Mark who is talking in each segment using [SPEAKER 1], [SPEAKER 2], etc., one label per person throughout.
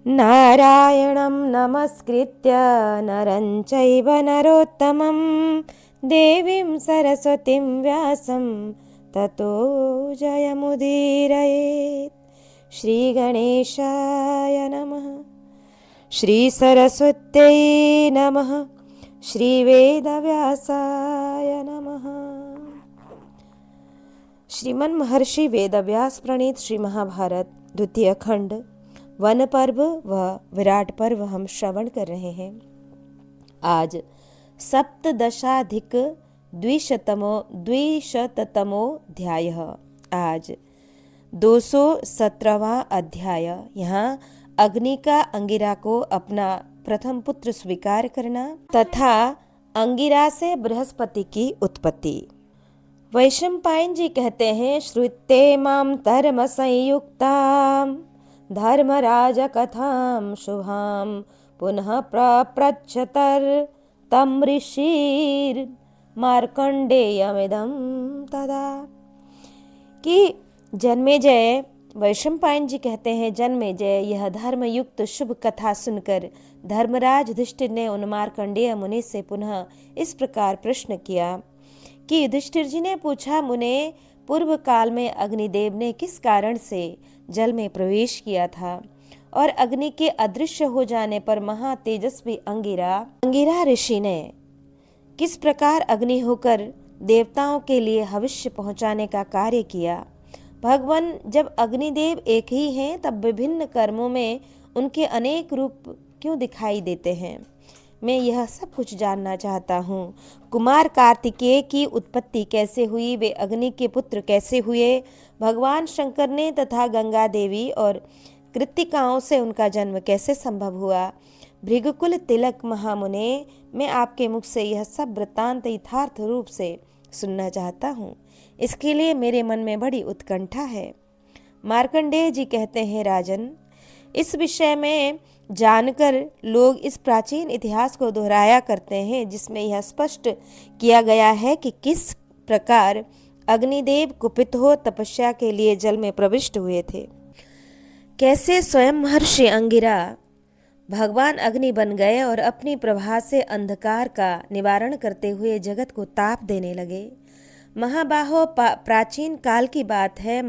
[SPEAKER 1] नारायणं नमस्कृत्य नरं चैव नरोत्तमं देवीं सरस्वतीं व्यासं ततो जयमुदीरयेत्। श्रीगणेशाय नमः। श्रीसरस्वत्यै नमः। श्रीवेदव्यासाय नमः। श्रीमन महर्षि वेदव्यास प्रणीत श्री महाभारत द्वितीय खंड वन पर्व व विराट पर्व हम श्रवण कर रहे हैं। आज सप्तदशाधिक द्विशततमोऽध्याय। आज 217वां अध्याय। यहाँ अग्नि का अंगिरा को अपना प्रथम पुत्र स्वीकार करना तथा अंगिरा से बृहस्पति की उत्पत्ति। वैशंपायन जी कहते हैं, श्रुते माम धर्म संयुक्ताम धर्मराज कथाम शुभाम पुनः प्रप्रच्छतर तम ऋषिर मार्कंडेयमिदं तदा। कि जन्मेजय, वैशंपायन जी कहते हैं, जन्मेजय यह धर्मयुक्त शुभ कथा सुनकर धर्मराज युधिष्ठिर ने उन मार्कंडेय मुनि से पुनः इस प्रकार प्रश्न किया कि युधिष्ठिर जी ने पूछा, मुने, पूर्व काल में अग्निदेव ने किस कारण से जल में प्रवेश किया था और अग्नि के अदृश्य हो जाने पर महातेजस्वी अंगिरा ऋषि ने किस प्रकार अग्नि होकर देवताओं के लिए हविष्य पहुंचाने का कार्य किया। भगवान, जब अग्निदेव एक ही हैं तब विभिन्न कर्मों में उनके अनेक रूप क्यों दिखाई देते हैं? मैं यह सब कुछ जानना चाहता हूँ। कुमार कार्तिकेय की उत्पत्ति कैसे हुई? वे अग्नि के पुत्र कैसे हुए? भगवान शंकर ने तथा गंगा देवी और कृत्तिकाओं से उनका जन्म कैसे संभव हुआ? भृगुकुल तिलक महामुने, मैं आपके मुख से यह सब वृत्तांत यथार्थ रूप से सुनना चाहता हूँ। इसके लिए मेरे मन में बड़ी उत्कंठा है। मार्कंडेय जी कहते हैं, राजन, इस विषय में जानकर लोग इस प्राचीन इतिहास को दोहराया करते हैं, जिसमें यह स्पष्ट किया गया है कि किस प्रकार अग्निदेव कुपित हो तपस्या के लिए जल में प्रविष्ट हुए थे। कैसे स्वयं महर्षि अंगिरा भगवान अग्नि बन गए और अपनी प्रभा से अंधकार का निवारण करते हुए जगत को ताप देने लगे। महाबाहो, प्राचीन काल की बात है।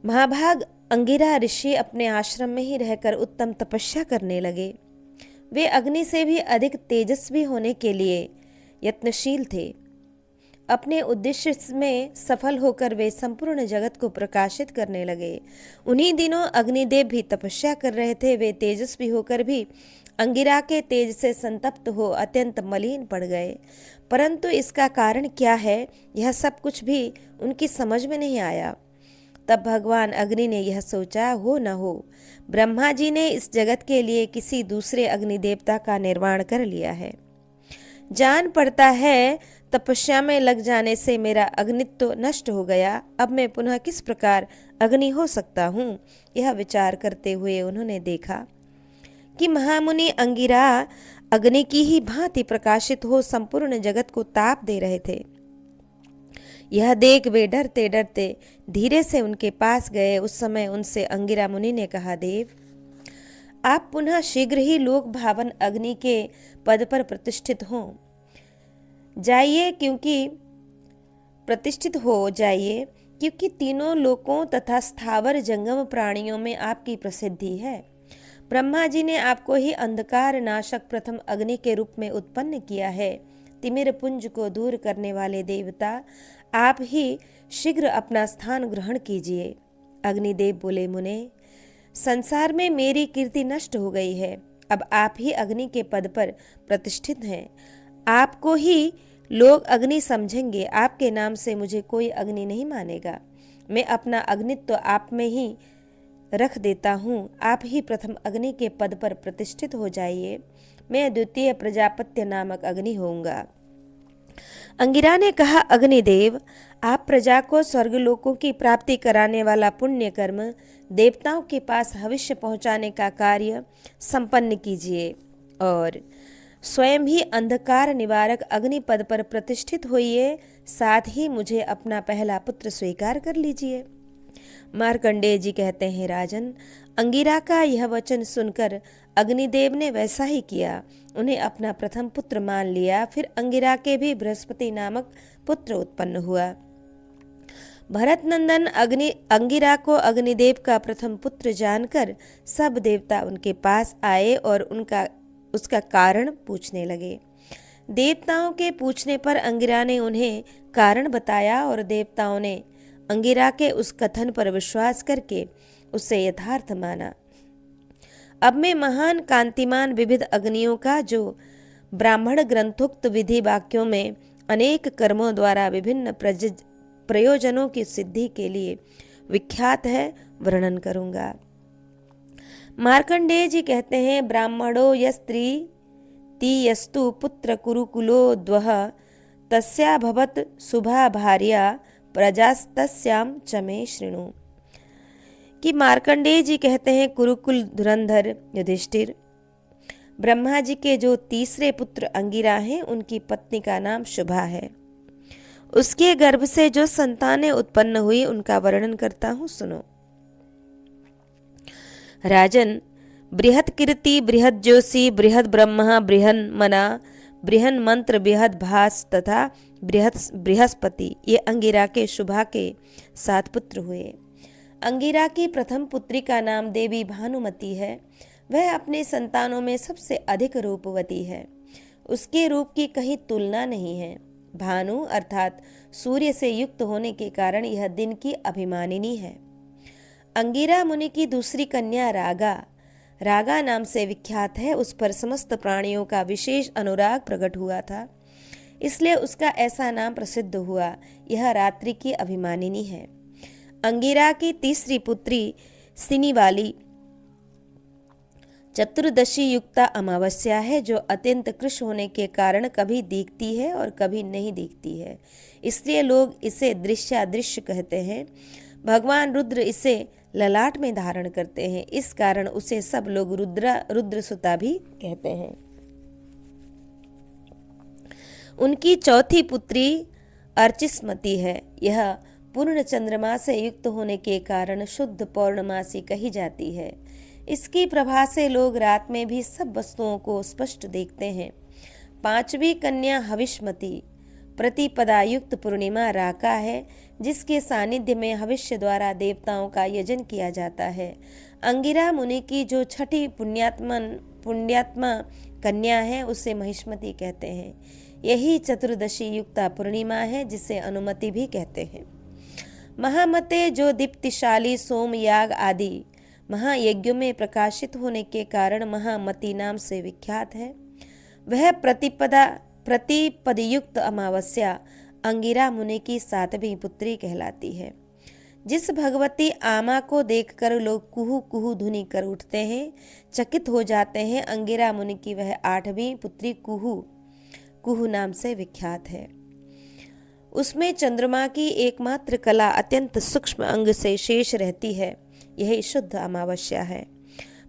[SPEAKER 1] महाभाग अंगिरा ऋषि अपने आश्रम में ही रहकर उत्तम तपस्या करने लगे। वे अग्नि से भी अधिक तेजस्वी होने के लिए यत्नशील थे। अपने उद्देश्य में सफल होकर वे संपूर्ण जगत को प्रकाशित करने लगे। उन्हीं दिनों अग्निदेव भी तपस्या कर रहे थे। वे तेजस्वी होकर भी अंगिरा के तेज से संतप्त हो अत्यंत मलिन पड़ गए। परंतु इसका कारण क्या है, यह सब कुछ भी उनकी समझ में नहीं आया। तब भगवान अग्नि ने यह सोचा, हो न हो ब्रह्मा जी ने इस जगत के लिए किसी दूसरे अग्नि देवता का निर्माण कर लिया है। जान पड़ता है तपस्या में लग जाने से मेरा अग्नित्व नष्ट हो गया। अब मैं पुनः किस प्रकार अग्नि हो सकता हूँ? यह विचार करते हुए उन्होंने देखा कि महामुनि अंगिरा अग्नि की ही भांति प्रकाशित हो संपूर्ण जगत को ताप दे रहे थे। यह देख वे डरते डरते धीरे से उनके पास गए। उस समय उनसे अंगिरा मुनि ने कहा, देव, आप पुनः शीघ्र ही लोक भावन अग्नि के पद पर प्रतिष्ठित हो जाइए, क्योंकि तीनों लोकों तथा स्थावर जंगम प्राणियों में आपकी प्रसिद्धि है। ब्रह्मा जी ने आपको ही अंधकार नाशक प्रथम अग्नि के रूप में उत्पन्न किया है। तिमिर पुंज को दूर करने वाले देवता, आप ही शीघ्र अपना स्थान ग्रहण कीजिए। अग्निदेव बोले, मुने, संसार में मेरी कीर्ति नष्ट हो गई है। अब आप ही अग्नि के पद पर प्रतिष्ठित हैं। आपको ही लोग अग्नि समझेंगे। आपके नाम से मुझे कोई अग्नि नहीं मानेगा। मैं अपना अग्नित्व आप में ही रख देता हूँ। आप ही प्रथम अग्नि के पद पर प्रतिष्ठित हो जाइए। मैं द्वितीय प्रजापत्य नामक अग्नि होऊंगा। अंगिरा ने कहा, अग्निदेव, आप प्रजा को स्वर्गलोकों की प्राप्ति कराने वाला पुण्य कर्म देवताओं के पास हविष्य पहुंचाने का कार्य संपन्न कीजिए और स्वयं ही अंधकार निवारक अग्नि पद पर प्रतिष्ठित होइए। साथ ही मुझे अपना पहला पुत्र स्वीकार कर लीजिए। मार्कंडेय जी कहते हैं, राजन, अंगिरा का यह वचन सुनकर अग्निदेव ने वैसा ही किया, उन्हें अपना प्रथम पुत्र मान लिया। फिर अंगिरा के भी बृहस्पति नामक पुत्र उत्पन्न हुआ। भरत नंदन अंगिरा को अग्निदेव का प्रथम पुत्र जानकर सब देवता उनके पास आए और उसका कारण पूछने लगे। देवताओं के पूछने पर अंगिरा ने उन्हें कारण बताया और देवताओं ने अंगिरा के उस कथन पर विश्वास करके उसे यथार्थ माना। अब मैं महान कांतिमान विविध अग्नियों का, जो ब्राह्मण ग्रंथोक्त विधि वाक्यों में अनेक कर्मों द्वारा विभिन्न प्रयोजनों की सिद्धि के लिए विख्यात है, वर्णन करूंगा। मार्कंडेय जी कहते हैं, ब्राह्मणो यस्त्री तीयस्तु पुत्र कुरुकुलो द्वः तस्या भवत शुभा भार्या प्रजास्तस्याम चमे शृणु। कि मार्कंडेय जी कहते हैं, कुरुकुल धुरंधर युधिष्ठिर, ब्रह्मा जी के जो तीसरे पुत्र अंगिरा हैं, उनकी पत्नी का नाम शुभा है। उसके गर्भ से जो संतानें उत्पन्न हुई उनका वर्णन करता हूं, सुनो। राजन, बृहद कीर्ति, बृहद ज्योति, बृहद ब्रह्मा, बृहन मना, बृहन मंत्र, बृहद भास तथा बृहस्पति, ये अंगिरा के शुभा के 7 पुत्र हुए। अंगिरा की प्रथम पुत्री का नाम देवी भानुमति है। वह अपने संतानों में सबसे अधिक रूपवती है। उसके रूप की कहीं तुलना नहीं है। भानु अर्थात सूर्य से युक्त होने के कारण यह दिन की अभिमानिनी है। अंगिरा मुनि की दूसरी कन्या रागा नाम से विख्यात है। उस पर समस्त प्राणियों का विशेष अनुराग प्रकट हुआ था, इसलिए उसका ऐसा नाम प्रसिद्ध हुआ। यह रात्रि की अभिमानिनी है। अंगिरा की तीसरी पुत्री सिनीवाली चतुर्दशी युक्ता अमावस्या है, जो अत्यंत कृश होने के कारण कभी दिखती है और कभी नहीं दिखती है, इसलिए लोग इसे दृश्यादृश्य कहते हैं। भगवान रुद्र इसे ललाट में धारण करते हैं, इस कारण उसे सब लोग रुद्रसुता भी कहते हैं। उनकी चौथी पुत्री अर्चिस्मती है। यह पूर्ण चंद्रमा से युक्त होने के कारण शुद्ध पौर्णमासी कही जाती है। इसकी प्रभा से लोग रात में भी सब वस्तुओं को स्पष्ट देखते हैं। पांचवी कन्या हविष्मती प्रतिपदा युक्त पूर्णिमा राका है, जिसके सानिध्य में हविष्य द्वारा देवताओं का यजन किया जाता है। अंगिरा मुनि की जो छठी पुण्यात्मा कन्या है, उसे महिष्मती कहते हैं। यही चतुर्दशी युक्ता पूर्णिमा है, जिसे अनुमति भी कहते हैं। महामते जो दीप्तिशाली सोम याग आदि महायज्ञों में प्रकाशित होने के कारण महामती नाम से विख्यात है। वह प्रतिपदयुक्त अमावस्या अंगिरा मुनि की 7वीं पुत्री कहलाती है। जिस भगवती आमा को देखकर लोग कुहू कुहू धुनी कर उठते हैं, चकित हो जाते हैं, अंगिरा मुनि की वह 8वीं पुत्री कुहू नाम से विख्यात है। उसमें चंद्रमा की एकमात्र कला अत्यंत सूक्ष्म अंग से शेष रहती है। यही शुद्ध अमावस्या है।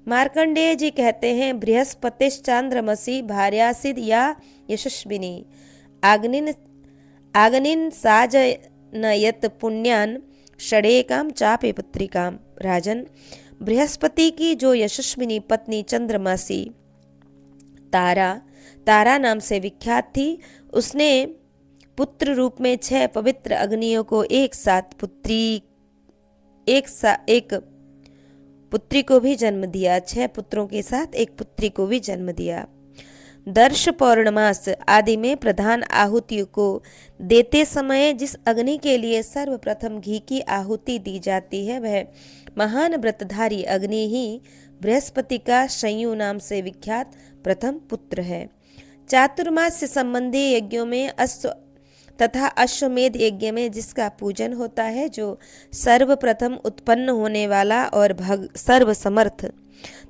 [SPEAKER 1] मार्कंडेय जी कहते हैं, बृहस्पतिश्चांद्रमसी भार्यासिद या यशस्विनी आग्निन साजनयत पुण्यान षडेकाम चापे पुत्रिकाम। राजन, बृहस्पति की जो यशस्विनी पत्नी चंद्रमासी तारा नाम से विख्यात थी, उसने पुत्र रूप में 6 पवित्र अग्नियों को एक पुत्री को भी जन्म दिया। 6 पुत्रों के साथ एक पुत्री को भी जन्म दिया। दर्श पौर्णमास आदि में प्रधान आहुतियों को देते समय जिस अग्नि के लिए सर्वप्रथम घी की आहुति दी जाती है, वह महान व्रतधारी अग्नि ही बृहस्पति का शयु नाम से विख्यात प्रथम पुत्र है। चातुर्मास्य संबंधी यज्ञों में तथा अश्वमेध यज्ञ में जिसका पूजन होता है, जो सर्वप्रथम उत्पन्न होने वाला और सर्वसमर्थ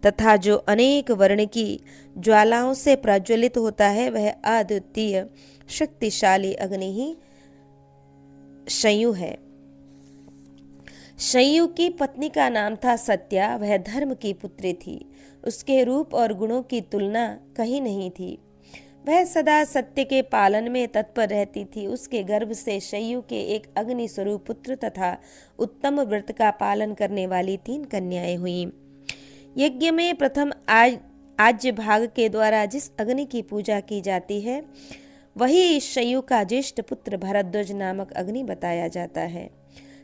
[SPEAKER 1] तथा जो अनेक वर्ण की ज्वालाओं से प्रज्वलित होता है, वह अद्वितीय शक्तिशाली अग्नि ही शयु है। शयु की पत्नी का नाम था सत्या। वह धर्म की पुत्री थी। उसके रूप और गुणों की तुलना कहीं नहीं थी। वह सदा सत्य के पालन में तत्पर रहती थी। उसके गर्भ से शय्यू के एक अग्नि स्वरूप पुत्र तथा उत्तम व्रत का पालन करने वाली 3 कन्याएं हुईं। यज्ञ में प्रथम आज्य भाग के द्वारा जिस अग्नि की पूजा की जाती है वही शय्यू का ज्येष्ठ पुत्र भरद्वाज नामक अग्नि बताया जाता है।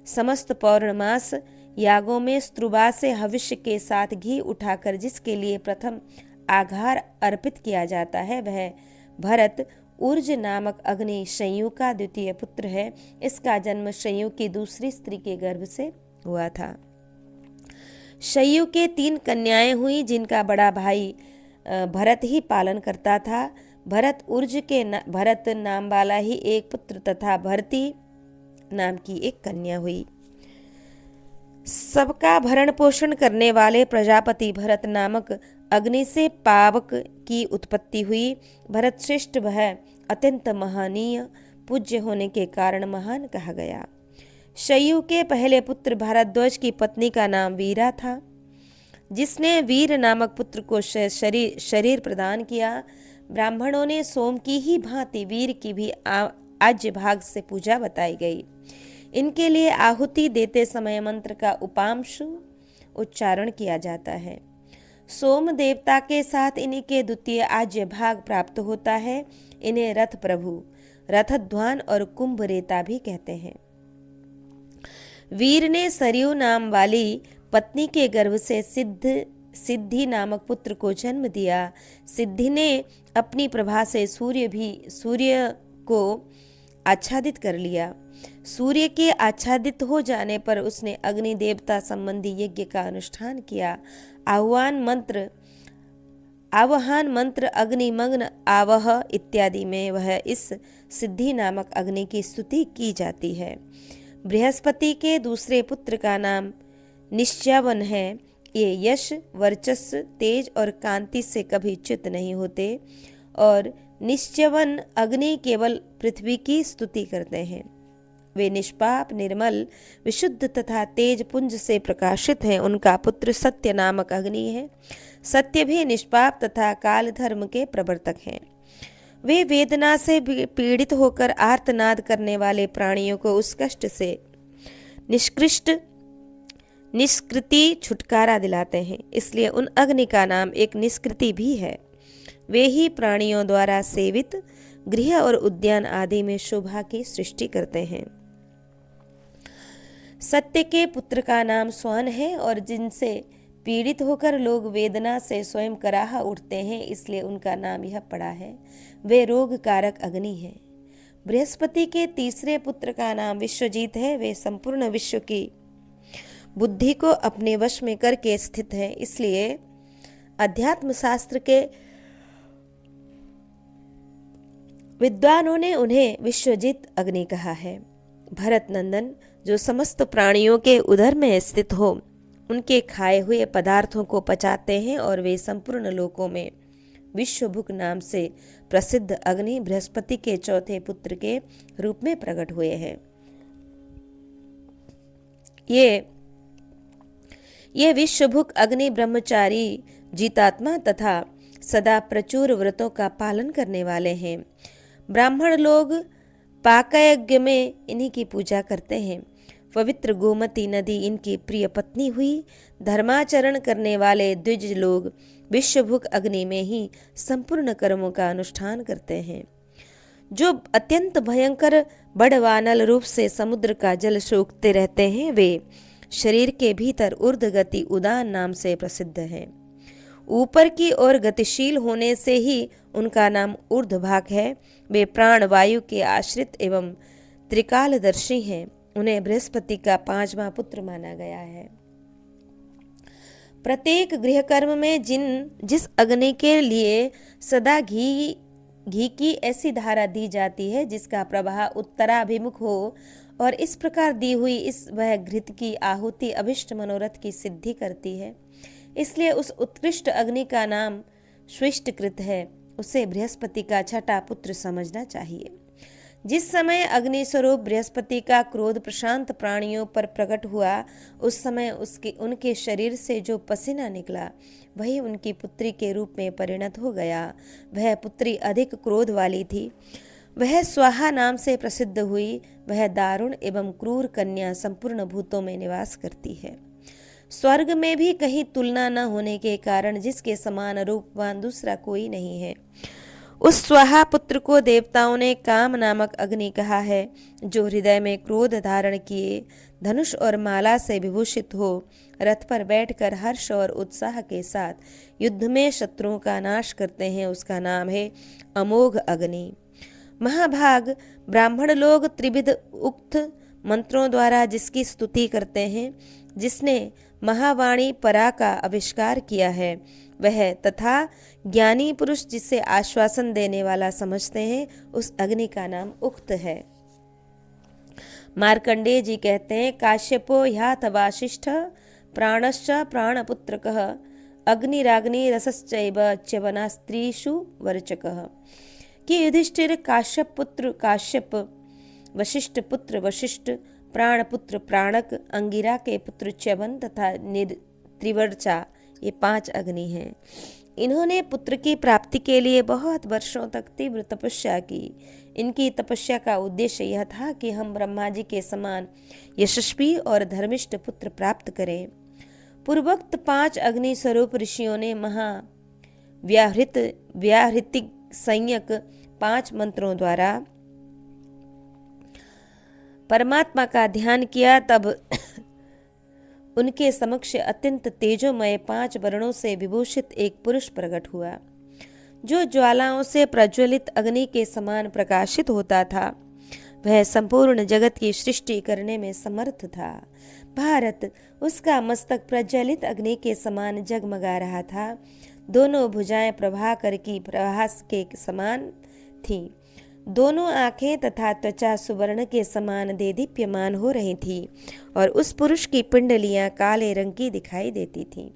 [SPEAKER 1] समस्त पौर्णमास यागों में स्त्रुबा से हविष्य के साथ घी उठाकर जिसके लिए प्रथम आघार अर्पित किया जाता है वह भरत ऊर्ज नामक अग्नि शय्यू का द्वितीय पुत्र है। इसका जन्म शय्यू की दूसरी स्त्री के गर्भ से हुआ था। शय्यू के 3 कन्याएं हुई जिनका बड़ा भाई भरत ही पालन करता था। भरत ऊर्ज के भरत नाम वाला ही एक पुत्र तथा भरती नाम की एक कन्या हुई। सबका भरण पोषण करने वाले प्रजापति भरत नामक अग्नि से पावक की उत्पत्ति हुई। भरत श्रेष्ठ वह अत्यंत महनीय पूज्य होने के कारण महान कहा गया। शय्यू के पहले पुत्र भारद्वाज की पत्नी का नाम वीरा था, जिसने वीर नामक पुत्र को शरीर प्रदान किया। ब्राह्मणों ने सोम की ही भांति वीर की भी आज्य भाग से पूजा बताई गई। इनके लिए आहुति देते समय मंत्र का उपांशु उच्चारण किया जाता है। सोम देवता के साथ इनके द्वितीय आज्य भाग प्राप्त होता है। इन्हें रथ प्रभु, रथध्वान और कुंभ रेता भी कहते हैं। वीर ने सरयू नाम वाली पत्नी के गर्भ से सिद्धि नामक पुत्र को जन्म दिया। सिद्धि ने अपनी प्रभा से सूर्य को आच्छादित कर लिया। सूर्य के आच्छादित हो जाने पर उसने अग्नि देवता संबंधी यज्ञ का अनुष्ठान किया। आवाहन मंत्र अग्निमग्न आवह इत्यादि में वह इस सिद्धि नामक अग्नि की स्तुति की जाती है। बृहस्पति के दूसरे पुत्र का नाम निश्चयवन है। ये यश, वर्चस्व, तेज और कांति से कभी च्युत नहीं होते और निश्चयवन अग्नि केवल पृथ्वी की स्तुति करते हैं। वे निष्पाप, निर्मल, विशुद्ध तथा तेज पुंज से प्रकाशित हैं। उनका पुत्र सत्य नामक अग्नि है। सत्य भी निष्पाप तथा काल धर्म के प्रवर्तक हैं। वे वेदना से पीड़ित होकर आर्तनाद करने वाले प्राणियों को उस कष्ट से निष्कृति छुटकारा दिलाते हैं, इसलिए उन अग्नि का नाम एक निष्कृति भी है। वे ही प्राणियों द्वारा सेवित गृह और उद्यान आदि में शोभा की सृष्टि करते हैं। सत्य के पुत्र का नाम स्वर्ण है और जिनसे पीड़ित होकर लोग वेदना से स्वयं कराह उठते हैं, इसलिए उनका नाम यह पड़ा है। वे रोग कारक अग्नि है। बृहस्पति के तीसरे पुत्र का नाम विश्वजीत है। वे संपूर्ण विश्व की बुद्धि को अपने वश में करके स्थित है, इसलिए अध्यात्म शास्त्र के विद्वानों ने उन्हें विश्वजीत अग्नि कहा है। भरत नंदन जो समस्त प्राणियों के उदर में स्थित हो, उनके खाए हुए पदार्थों को पचाते हैं और वे संपूर्ण लोकों में विश्वभुक नाम से प्रसिद्ध अग्नि बृहस्पति के चौथे पुत्र के रूप में प्रकट हुए हैं। ये विश्वभुक अग्नि ब्रह्मचारी, जीतात्मा तथा सदा प्रचुर व्रतों का पालन करने वाले हैं। ब्राह्मण लोग पाकयज्ञ में इन्हीं की पूजा करते हैं। पवित्र गोमती नदी इनकी प्रिय पत्नी हुई। धर्माचरण करने वाले द्विज लोग विश्वभुक अग्नि में ही संपूर्ण कर्मों का अनुष्ठान करते हैं। जो अत्यंत भयंकर बड़वानल रूप से समुद्र का जल सोखते रहते हैं, वे शरीर के भीतर ऊर्ध्वगति उदान नाम से प्रसिद्ध हैं। ऊपर की ओर गतिशील होने से ही उनका नाम ऊर्ध्वभाग है। वे प्राण वायु के आश्रित एवं त्रिकालदर्शी हैं। उन्हें बृहस्पति का 5वां पुत्र माना गया है। प्रत्येक गृह कर्म में जिस अग्नि के लिए सदा घी की ऐसी धारा दी जाती है जिसका प्रवाह उत्तराभिमुख हो और इस प्रकार दी हुई वह घृत की आहुति अभिष्ट मनोरथ की सिद्धि करती है, इसलिए उस उत्कृष्ट अग्नि का नाम स्विष्टकृत है। उसे बृहस्पति का 6ठा पुत्र समझना चाहिए। जिस समय अग्नि स्वरूप बृहस्पति का क्रोध प्रशांत प्राणियों पर प्रकट हुआ, उस समय उनके शरीर से जो पसीना निकला वही उनकी पुत्री के रूप में परिणत हो गया। वह पुत्री अधिक क्रोध वाली थी। वह स्वाहा नाम से प्रसिद्ध हुई। वह दारुण एवं क्रूर कन्या संपूर्ण भूतों में निवास करती है। स्वर्ग में भी कहीं तुलना न होने के कारण जिसके समान रूपवान दूसरा कोई नहीं है। उस स्वाहा पुत्र को देवताओं ने काम नामक अग्नि कहा है, जो हृदय में क्रोध धारण किए धनुष और माला से विभूषित हो रथ पर बैठकर हर्ष और उत्साह के साथ युद्ध में शत्रुओं का नाश करते हैं। उसका नाम है अमोघ अग्नि। महाभाग ब्राह्मण लोग त्रिविध उक्त मंत्रों द्वारा जिसकी स्तुति करते हैं, जिसने महावाणी परा का आविष्कार किया है, वह तथा ज्ञानी पुरुष जिसे आश्वासन देने वाला समझते हैं, उस अग्नि का नाम उक्त है। मार्कंडेय जी कहते हैं, काश्यपो ह्याथ वासिष्ठ प्राणश्च प्राणपुत्रकः अग्निराग्नि रसश्चैव च्यवना स्त्रीषु वर्चकः। कि युधिष्ठिर काश्यप पुत्र काश्यप, वशिष्ठ पुत्र वशिष्ठ, प्राण पुत्र प्राणक, अंगिरा के पुत्र च्यवन तथा त्रिवर्चा, ये 5 अग्नि हैं। इन्होंने पुत्र की प्राप्ति के लिए बहुत वर्षों तक तीव्र तपस्या की। इनकी तपस्या का उद्देश्य यह था कि हम ब्रह्मा जी के समान यशस्वी और धर्मिष्ठ पुत्र प्राप्त करें। पूर्वोक्त 5 अग्नि स्वरूप ऋषियों ने व्याहृतिक संयक 5 मंत्रों द्वारा परमात्मा का ध्यान किया। तब उनके समक्ष अत्यंत तेजोमय 5 वर्णों से विभूषित एक पुरुष प्रकट हुआ, जो ज्वालाओं से प्रज्वलित अग्नि के समान प्रकाशित होता था। वह संपूर्ण जगत की सृष्टि करने में समर्थ था। भारत, उसका मस्तक प्रज्वलित अग्नि के समान जगमगा रहा था। दोनों भुजाएं प्रभाकर की प्रभास के समान थीं। दोनों आंखें तथा त्वचा सुवर्ण के समान देदीप्यमान हो रही थी और उस पुरुष की पिंडलियां काले रंग की दिखाई देती थीं।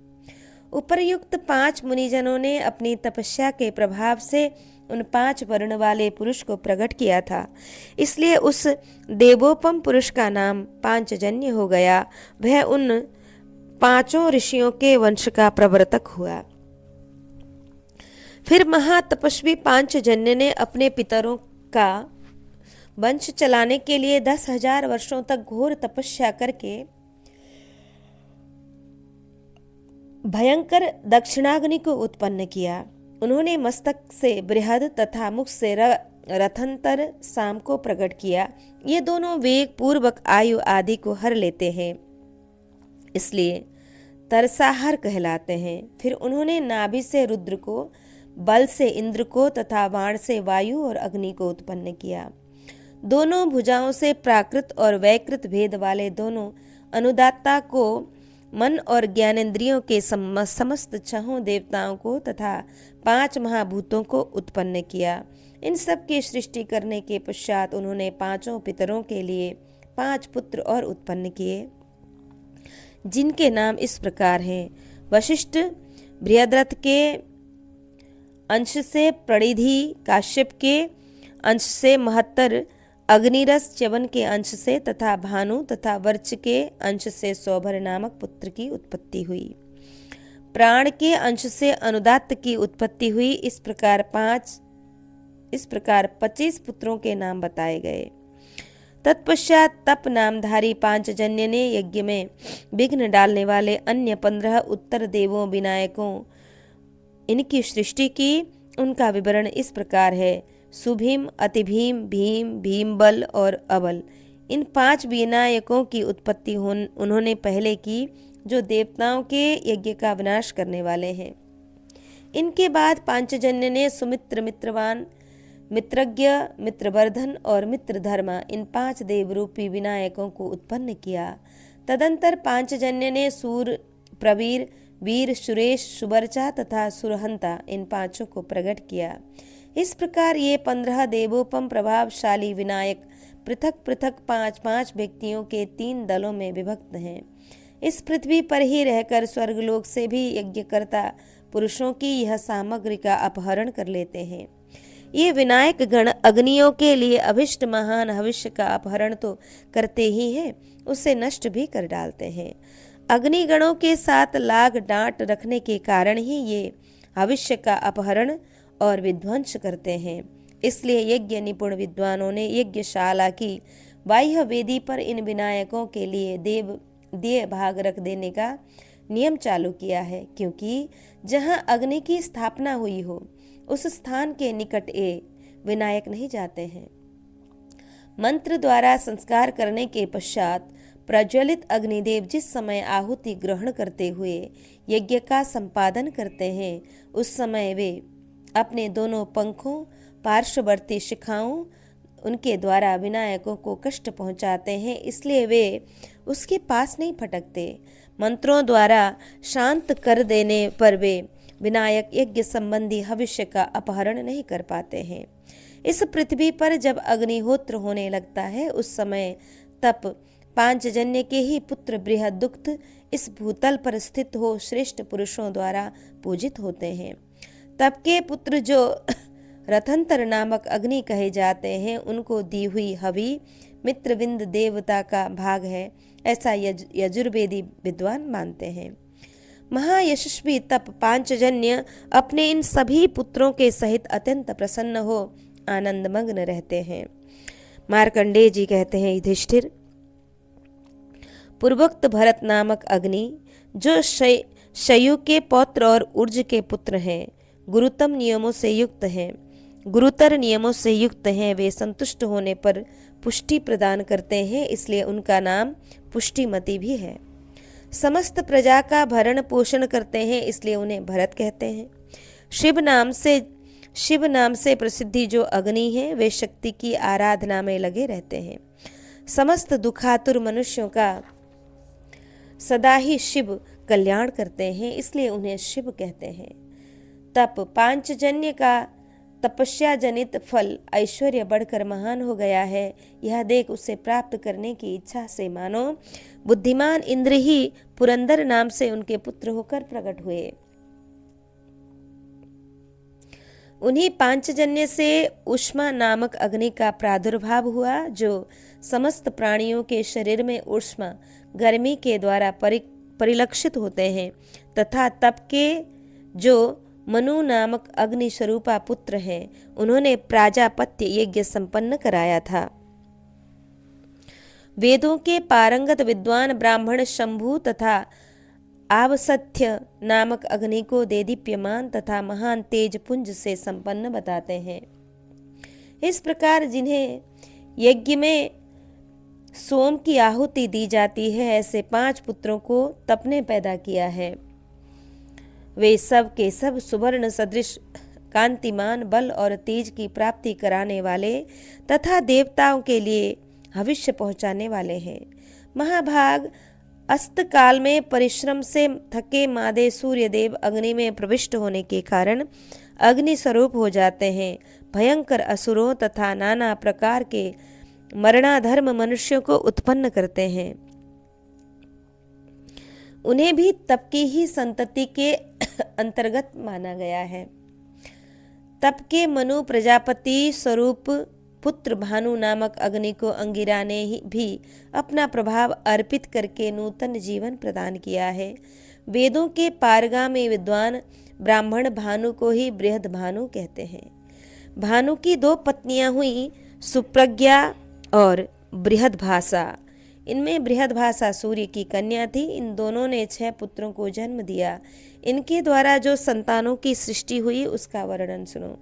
[SPEAKER 1] उपर्युक्त 5 मुनिजनों ने अपनी तपस्या के प्रभाव से उन 5 वर्ण वाले पुरुष को प्रकट किया था, इसलिए उस देवोपम पुरुष का नाम पांचजन्य हो गया। वह उन 5 ऋषियों के वंश का प्रवर्तक हुआ। फिर महातपस्वी पांचजन्य ने अपने पितरों का वंश चलाने के लिए 10,000 वर्षों तक घोर तपस्या करके भयंकर दक्षिणाग्नि को उत्पन्न किया। उन्होंने मस्तक से बृहद तथा मुख से रथंतर साम को प्रकट किया। ये दोनों वेग पूर्वक आयु आदि को हर लेते हैं, इसलिए तरसाहर कहलाते हैं। फिर उन्होंने नाभि से रुद्र को, बल से इंद्र को तथा बाण से वायु और अग्नि को उत्पन्न किया। दोनों भुजाओं से प्राकृत और वैकृत भेद वाले दोनों अनुदात्ता को, मन और ज्ञानेंद्रियों के समस्त 6 देवताओं को तथा 5 महाभूतों को उत्पन्न किया। इन सब की सृष्टि करने के पश्चात उन्होंने 5 पितरों के लिए 5 पुत्र और उत्पन्न किए, जिनके नाम इस प्रकार हैं। वशिष्ठ बृहद्रथ के अंश से प्रणिधि, काश्यप के अंश से महत्तर, अग्निरस च्यवन के अंश से तथा भानु तथा वर्च के अंश से सौभर नामक पुत्र की उत्पत्ति हुई। प्राण के अंश से अनुदात्त की उत्पत्ति हुई। इस प्रकार 25 पुत्रों के नाम बताए गए। तत्पश्चात तप नामधारी पांचजन्य ने यज्ञ में विघ्न डालने वाले अन्य 15 उत्तर देवों विनायकों इनकी सृष्टि की। उनका विवरण इस प्रकार है। सुभीम, अतिभीम, भीम, भीमबल और अबल, इन 5 विनायकों की उत्पत्ति उन्होंने पहले की, जो देवताओं के यज्ञ का विनाश करने वाले हैं। इनके बाद पांचजन्य ने सुमित्र, मित्रवान, मित्रज्ञ, मित्रवर्धन और मित्रधर्मा, इन 5 देवरूपी विनायकों को उत्पन्न किया। तदंतर पांचजन्य ने सूर, प्रवीर, वीर, सुरेश, सुबर्चा तथा सुरहंता, इन 5 को प्रकट किया। इस प्रकार ये 15 देवोपम प्रभावशाली विनायक पृथक पृथक 5-5 व्यक्तियों के 3 दलों में विभक्त हैं। इस पृथ्वी पर ही रहकर स्वर्गलोक से भी यज्ञकर्ता पुरुषों की यह सामग्री का अपहरण कर लेते हैं। ये विनायक गण अग्नियों के लिए अभिष्ट महान भविष्य का अपहरण तो करते ही हैं, उसे नष्ट भी कर डालते हैं। अग्निगणों के साथ लाग डांट रखने के कारण ही ये भविष्य का अपहरण और विध्वंस करते हैं। इसलिए यज्ञ निपुण विद्वानों ने यज्ञशाला की बाह्य वेदी पर इन विनायकों के लिए देय भाग रख देने का नियम चालू किया है, क्योंकि जहां अग्नि की स्थापना हुई हो उस स्थान के निकट ये विनायक नहीं जाते हैं। मंत्र द्वारा संस्कार करने के पश्चात प्रज्वलित अग्निदेव जिस समय आहुति ग्रहण करते हुए यज्ञ का संपादन करते हैं, उस समय वे अपने दोनों पंखों पार्श्ववर्ती शिखाओं उनके द्वारा विनायकों को कष्ट पहुंचाते हैं, इसलिए वे उसके पास नहीं फटकते। मंत्रों द्वारा शांत कर देने पर वे विनायक यज्ञ संबंधी भविष्य का अपहरण नहीं कर पाते हैं। इस पृथ्वी पर जब अग्निहोत्र होने लगता है, उस समय तप पांचजन्य के ही पुत्र बृहदुक्त इस भूतल पर स्थित हो श्रेष्ठ पुरुषों द्वारा पूजित होते हैं। तप के पुत्र जो रथंतर नामक अग्नि कहे जाते हैं, उनको दी हुई हवि मित्रविंद देवता का भाग है, ऐसा यजुर्वेदी विद्वान मानते हैं। महायशस्वी तप पांचजन्य अपने इन सभी पुत्रों के सहित अत्यंत प्रसन्न हो आनंदमग्न रहते हैं। मार्कंडेय जी कहते हैं, युधिष्ठिर, पूर्वोक्त भरत नामक अग्नि जो शयु के पौत्र और उर्ज के पुत्र हैं, गुरुतर नियमों से युक्त हैं, वे संतुष्ट होने पर पुष्टि प्रदान करते हैं, इसलिए उनका नाम पुष्टिमति भी है। समस्त प्रजा का भरण पोषण करते हैं, इसलिए उन्हें भरत कहते हैं। शिव नाम से प्रसिद्धि जो अग्नि है, वे शक्ति की आराधना में लगे रहते हैं। समस्त दुखातुर मनुष्यों का सदा ही शिव कल्याण करते हैं, इसलिए उन्हें शिव कहते हैं। तप पांचजन्य का तपस्या जनित फल ऐश्वर्य बढ़कर महान हो गया है, यह देख उसे प्राप्त करने की इच्छा से मानो बुद्धिमान इंद्र ही पुरंदर नाम से उनके पुत्र होकर प्रकट हुए। उन्हीं पांचजन्य से उष्मा नामक अग्नि का प्रादुर्भाव हुआ, जो समस्त प्राणियों के शरीर में उष्मा गर्मी के द्वारा परिलक्षित होते हैं, तथा तप के जो मनु नामक अग्नि स्वरूपा पुत्र हैं, उन्होंने प्राजापत्य यज्ञ संपन्न कराया था। वेदों के पारंगत विद्वान ब्राह्मण शंभु तथा आवसथ्य नामक अग्नि को देदीप्यमान तथा महान तेज पुंज से संपन्न बताते हैं। इस प्रकार जिन्हें यज्ञ में सोम की आहुति दी जाती है, ऐसे 5 पुत्रों को तप ने पैदा किया है। वे सब के सब सुवर्ण सदृश कांतिमान बल और तेज की प्राप्ति कराने वाले तथा देवताओं के लिए भविष्य पहुंचाने वाले हैं। महाभाग अस्त काल में परिश्रम से थके मादे सूर्यदेव अग्नि में प्रविष्ट होने के कारण अग्नि स्वरूप हो जाते हैं। भयंकर असुरों तथा नाना प्रकार के मरणाधर्म मनुष्यों को उत्पन्न करते हैं। उन्हें भी तप की ही संतति के अंतर्गत माना गया है। तप के मनु प्रजापति स्वरूप पुत्र भानु नामक अग्नि को अंगिरा ने भी अपना प्रभाव अर्पित करके नूतन जीवन प्रदान किया है। वेदों के पारगामी विद्वान ब्राह्मण भानु को ही बृहद भानु कहते हैं। भानु की 2 पत्नियां हुई, सुप्रज्ञा और बृहद भाषा। इनमें बृहद भाषा सूर्य की कन्या थी। इन दोनों ने 6 पुत्रों को जन्म दिया। इनके द्वारा जो संतानों की सृष्टि हुई उसका वर्णन सुनो।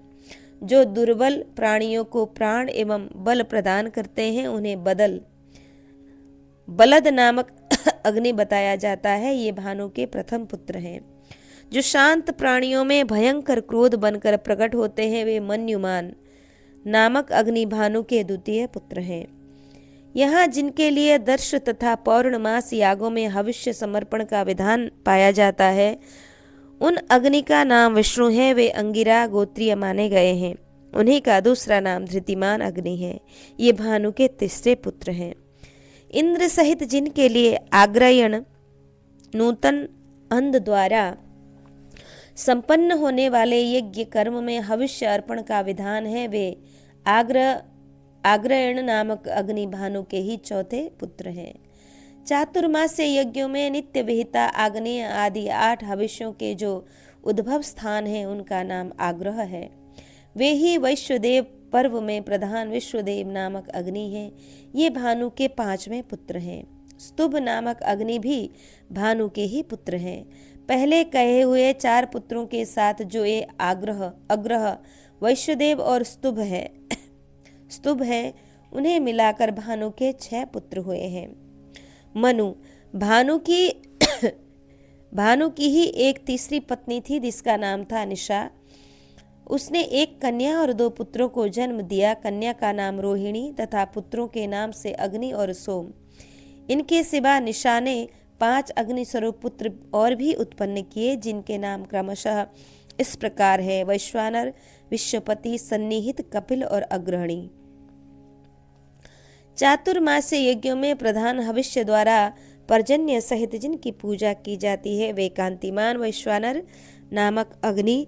[SPEAKER 1] जो दुर्बल प्राणियों को प्राण एवं बल प्रदान करते हैं, उन्हें बलद नामक अग्नि बताया जाता है। ये भानु के प्रथम पुत्र हैं। जो शांत प्राणियों में भयंकर क्रोध बनकर प्रकट होते हैं, वे मन्युमान नामक अग्नि भानु के द्वितीय पुत्र हैं। यहाँ जिनके लिए दर्श तथा पौर्णमास यागों में भविष्य समर्पण का विधान पाया जाता है, उन अग्नि का नाम विष्णु है। वे अंगिरा गोत्रीय माने गए हैं। उन्हीं का दूसरा नाम धृतिमान अग्नि है। ये भानु के तीसरे पुत्र हैं। इंद्र सहित जिनके लिए आग्रयण नूतन अंध द्वारा संपन्न होने वाले यज्ञ कर्म में हविष्य अर्पण का विधान है। वे आग्रयण नामक अग्नि भानु के ही चौथे पुत्र हैं। चातुर्मास्य यज्ञों में नित्य विहिता आग्नेय आदि 8 हविष्यों के जो उद्भव स्थान है उनका नाम आग्रह है। वे ही वैश्वदेव पर्व में प्रधान विश्वदेव नामक अग्नि है। ये भानु के 5वें पुत्र हैं। स्तुभ नामक अग्नि भी भानु के ही पुत्र हैं। पहले कहे हुए 4 पुत्रों के साथ जो ये अग्रह वैश्वदेव और स्तुभ है उन्हें मिलाकर भानु के 6 पुत्र हुए हैं। मनु भानु की ही एक तीसरी पत्नी थी जिसका नाम था निशा। उसने एक कन्या और 2 पुत्रों को जन्म दिया। कन्या का नाम रोहिणी तथा पुत्रों के नाम से अग्नि और सोम। इनके सिवा निशा ने 5 अग्निस्वरूप पुत्र और भी उत्पन्न किए जिनके नाम क्रमशः इस प्रकार है: वैश्वानर, विश्वपति, सन्निहित, कपिल और अग्रहणी। चातुर्मास्य यज्ञों में प्रधान हविष्य द्वारा पर्जन्य सहित जिनकी पूजा की जाती है वे कांतिमान वैश्वानर नामक अग्नि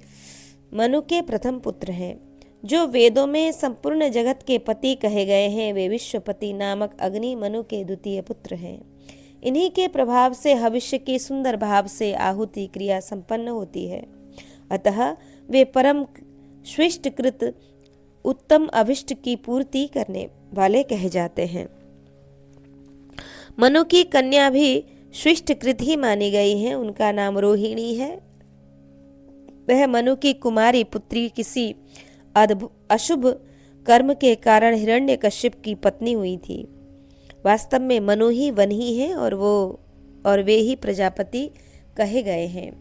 [SPEAKER 1] मनु के प्रथम पुत्र हैं। जो वेदों में संपूर्ण जगत के पति कहे गए हैं वे विश्वपति नामक अग्नि मनु के द्वितीय पुत्र हैं। इन्हीं के प्रभाव से हविष्य की सुंदर भाव से आहुति क्रिया संपन्न होती है। अतः वे परम स्विष्टकृत उत्तम अभिष्ट की पूर्ति करने वाले कहे जाते हैं। मनु की कन्या भी स्विष्टकृत ही मानी गई है। उनका नाम रोहिणी है। वह मनु की कुमारी पुत्री किसी अशुभ कर्म के कारण हिरण्यकश्यप की पत्नी हुई थी। वास्तव में मनु ही वन ही है और वे ही प्रजापति कहे गए हैं।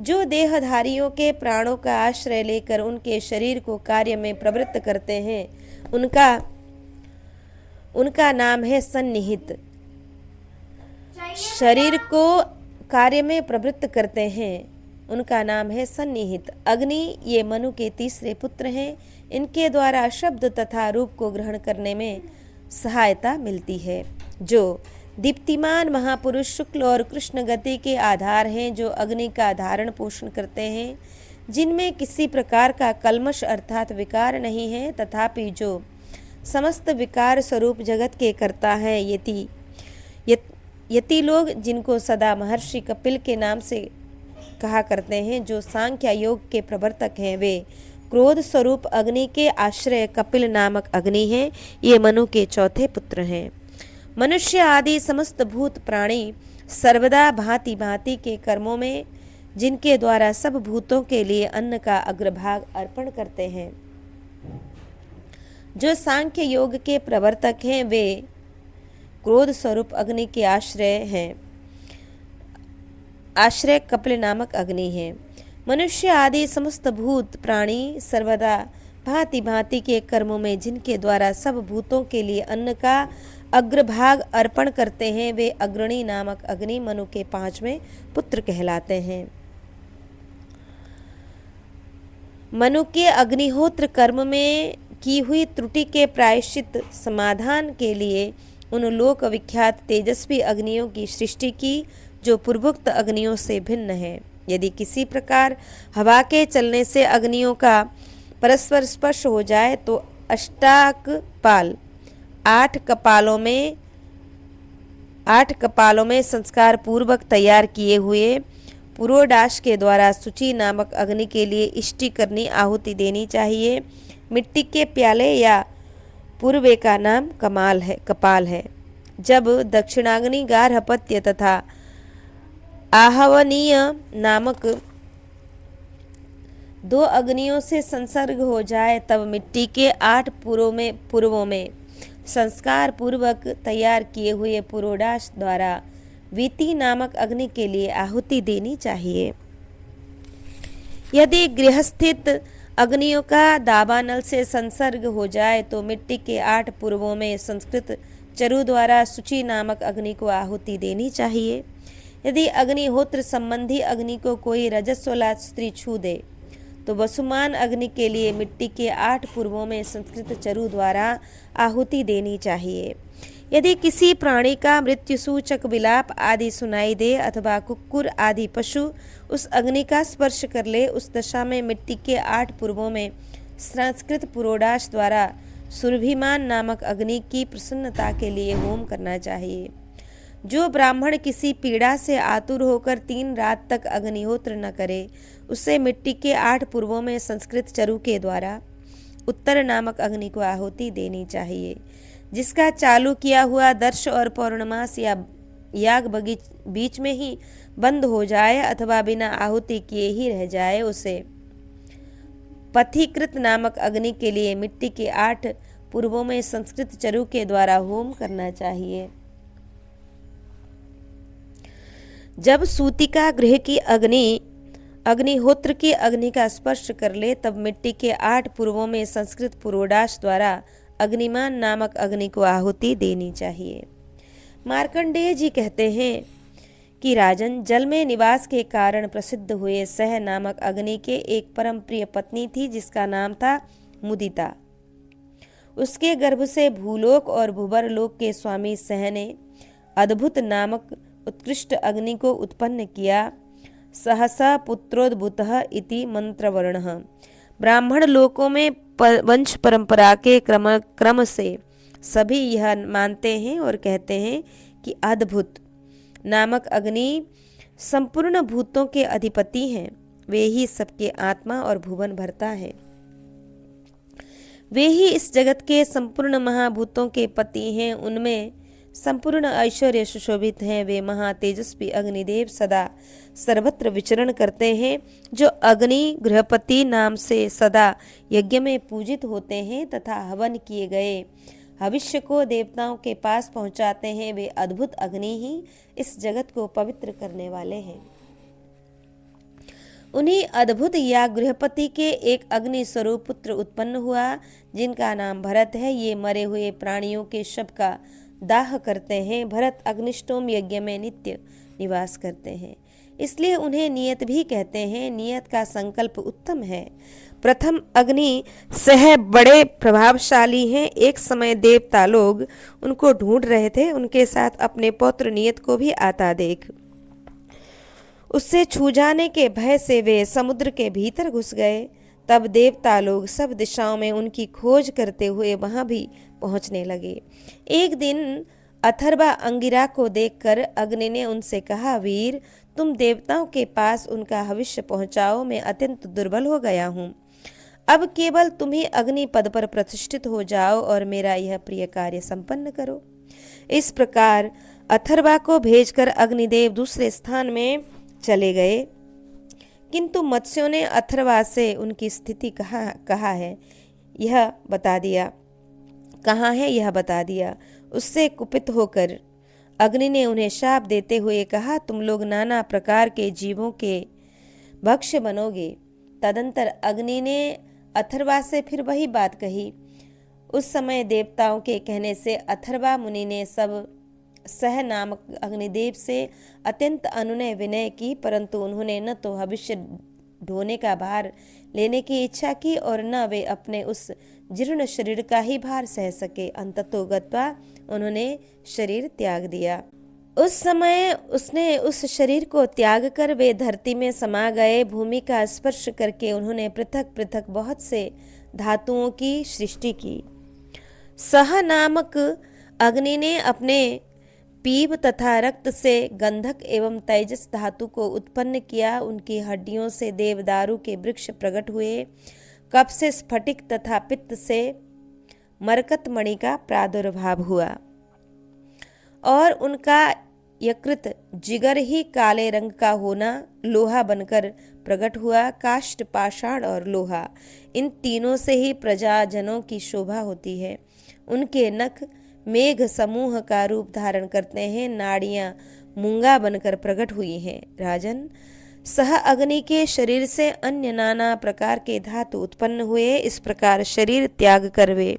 [SPEAKER 1] जो देहधारियों के प्राणों का आश्रय लेकर उनके शरीर को कार्य में प्रवृत्त करते हैं उनका नाम है सन्निहित। शरीर को कार्य में प्रवृत्त करते हैं उनका नाम है सन्निहित। अग्नि ये मनु के तीसरे पुत्र हैं। इनके द्वारा शब्द तथा रूप को ग्रहण करने में सहायता मिलती है। जो दीप्तिमान महापुरुष शुक्ल और कृष्ण गति के आधार हैं, जो अग्नि का धारण पोषण करते हैं, जिनमें किसी प्रकार का कल्मश अर्थात विकार नहीं है, तथापि जो समस्त विकार स्वरूप जगत के कर्ता हैं, यति लोग जिनको सदा महर्षि कपिल के नाम से कहा करते हैं, जो सांख्य योग के प्रवर्तक हैं, वे क्रोध स्वरूप अग्नि के आश्रय कपिल नामक अग्नि हैं। ये मनु के चौथे पुत्र हैं। मनुष्य आदि समस्त भूत प्राणी सर्वदा भांति भांति के कर्मों में जिनके द्वारा सब भूतों के लिए अन्न का अग्रभाग अर्पण करते हैं, जो सांख्य योग के प्रवर्तक हैं, वे क्रोध स्वरूप अग्नि के आश्रय कपिल नामक अग्नि है। मनुष्य आदि समस्त भूत प्राणी सर्वदा भांति भांति के कर्मों में जिनके द्वारा सब भूतों के लिए अन्न का अग्रभाग अर्पण करते हैं, वे अग्रणी नामक अग्नि मनु के 5वें पुत्र कहलाते हैं। मनु के अग्निहोत्र कर्म में की हुई त्रुटि के प्रायश्चित समाधान के लिए उन लोक विख्यात तेजस्वी अग्नियों की सृष्टि की जो पूर्वोक्त अग्नियों से भिन्न है। यदि किसी प्रकार हवा के चलने से अग्नियों का परस्पर स्पर्श हो जाए तो अष्टाकपाल 8 कपालों में संस्कार पूर्वक तैयार किए हुए पुरोडाश के द्वारा शुचि नामक अग्नि के लिए इष्टि करनी आहुति देनी चाहिए। मिट्टी के प्याले या पूर्वे का नाम कपाल है। जब दक्षिणाग्नि गार्हपत्य तथा आहवनीय नामक 2 अग्नियों से संसर्ग हो जाए तब मिट्टी के 8 पूर्वों में संस्कार पूर्वक तैयार किए हुए पुरोडाश द्वारा वीति नामक अग्नि के लिए आहुति देनी चाहिए। यदि गृहस्थित अग्नियों का दावानल से संसर्ग हो जाए तो मिट्टी के 8 पूर्वों में संस्कृत चरु द्वारा शुचि नामक अग्नि को आहुति देनी चाहिए। यदि अग्निहोत्र संबंधी अग्नि को कोई रजस्वला स्त्री छू दे तो वसुमान अग्नि के लिए मिट्टी के 8 पूर्वों में संस्कृत चरु द्वारा आहुति देनी चाहिए। यदि किसी प्राणी का मृत्यु सूचक विलाप आदि सुनाई दे अथवा कुक्कुर आदि पशु उस अग्नि का स्पर्श कर ले, उस दशा में मिट्टी के 8 पूर्वों में संस्कृत पुरोडाश द्वारा सुरभिमान नामक अग्नि की प्रसन्नता के लिए होम करना चाहिए। जो ब्राह्मण किसी पीड़ा से आतुर होकर 3 रात तक अग्निहोत्र न करे, उसे मिट्टी के 8 पूर्वों में संस्कृत चरु के द्वारा उत्तर नामक अग्नि को आहुति देनी चाहिए। जिसका चालू किया हुआ दर्श और पौर्णमास या याग बीच में ही बंद हो जाए अथवा बिना आहुति किए ही रह जाए, उसे पथिकृत नामक अग्नि के लिए मिट्टी के 8 पूर्वों में संस्कृत चरु के द्वारा होम करना चाहिए। जब सूतिका गृह की अग्निहोत्र की अग्नि का स्पर्श कर ले, तब मिट्टी के 8 पूर्वों में संस्कृत पुरोडाश द्वारा अग्निमान नामक अग्नि को आहुति देनी चाहिए। मार्कंडेय जी कहते हैं कि राजन, जल में निवास के कारण प्रसिद्ध हुए सह नामक अग्नि के एक परम प्रिय पत्नी थी, जिसका नाम था मुदिता। उसके गर्भ से भूलोक और भूवरलोक के स्वामी सह ने अद्भुत नामक उत्कृष्ट अग्नि को उत्पन्न किया। सहसा पुत्रोद्भुतः इति मंत्रवर्णः। ब्राह्मण लोकों में वंश परंपरा के क्रम से सभी यह मानते हैं और कहते हैं कि अद्भुत नामक अग्नि संपूर्ण भूतों के अधिपति हैं। वे ही सबके आत्मा और भुवन भरता है। वे ही इस जगत के संपूर्ण महाभूतों के पति हैं। उनमें संपूर्ण ऐश्वर्य सुशोभित हैं। वे महातेजस्वी अग्निदेव सदा सर्वत्र विचरण करते हैं, जो अग्नि गृहपति नाम से सदा यज्ञ में पूजित होते हैं तथा हवन किए गए भविष्य को देवताओं के पास पहुंचाते हैं। वे अद्भुत अग्नि ही इस जगत को पवित्र करने वाले हैं। उन्हीं अद्भुत या गृहपति के एक अग्नि स्वरूप पुत्र उत्पन्न हुआ, जिनका नाम भरत है। ये मरे हुए प्राणियों के शव का दाह करते हैं। भरत अग्निष्टोम यज्ञ में नित्य निवास करते हैं, इसलिए उन्हें नियत भी कहते हैं। नियत का संकल्प उत्तम है। प्रथम अग्नि सह बड़े प्रभावशाली हैं। एक समय देवता लोग उनको ढूंढ रहे थे। उनके साथ अपने पौत्र नियत को भी आता देख उससे छू जाने के भय से वे समुद्र के भीतर घुस गए। तब देवता लोग सब दिशाओं में उनकी खोज करते हुए वहां भी पहुंचने लगे। एक दिन अथर्वा अंगिरा को देखकर अग्नि ने उनसे कहा, वीर, तुम देवताओं के पास उनका भविष्य पहुंचाओ। मैं अत्यंत दुर्बल हो गया हूँ। अब केवल तुम ही अग्नि पद पर प्रतिष्ठित हो जाओ और मेरा यह प्रिय कार्य संपन्न करो। इस प्रकार अथर्वा को भेजकर अग्निदेव दूसरे स्थान में चले गए, किंतु मत्स्यों ने अथर्वा से उनकी स्थिति कहाँ है यह बता दिया। उससे कुपित होकर अग्नि ने उन्हें शाप देते हुए कहा, तुम लोग नाना प्रकार के जीवों के भक्ष्य बनोगे। तदंतर अग्नि ने अथर्वा से फिर वही बात कही। उस समय देवताओं के कहने से अथर्वा मुनि ने सब सह नामक अग्निदेव से अत्यंत अनुनय विनय की, परंतु उन्होंने न तो भविष्य ढोने का भार लेने की इच्छा की और न वे अपने उस जीर्ण शरीर का ही भार सह सके। अंततो गत्वा उन्होंने शरीर त्याग दिया। उस समय उसने उस शरीर को त्याग कर वे धरती में समा गए। भूमि का स्पर्श करके उन्होंने पृथक पृथक बहुत से धातुओं की सृष्टि की। सह नामक अग्नि ने अपने पीप तथा रक्त से गंधक एवं तेजस धातु को उत्पन्न किया। उनकी हड्डियों से देवदारू के वृक्ष प्रकट हुए। कफ से स्फटिक तथा पित्त से मरकत मणि का प्रादुर्भाव हुआ और उनका यकृत जिगर ही काले रंग का होना लोहा बनकर प्रकट हुआ। काष्ठ, पाषाण और लोहा, इन तीनों से ही प्रजाजनों की शोभा होती है। उनके नख मेघ समूह का रूप धारण करते हैं। नाड़ियां मूंगा बनकर प्रकट हुई हैं। राजन, सह अग्नि के शरीर से अन्य नाना प्रकार के धातु उत्पन्न हुए। इस प्रकार शरीर त्याग कर वे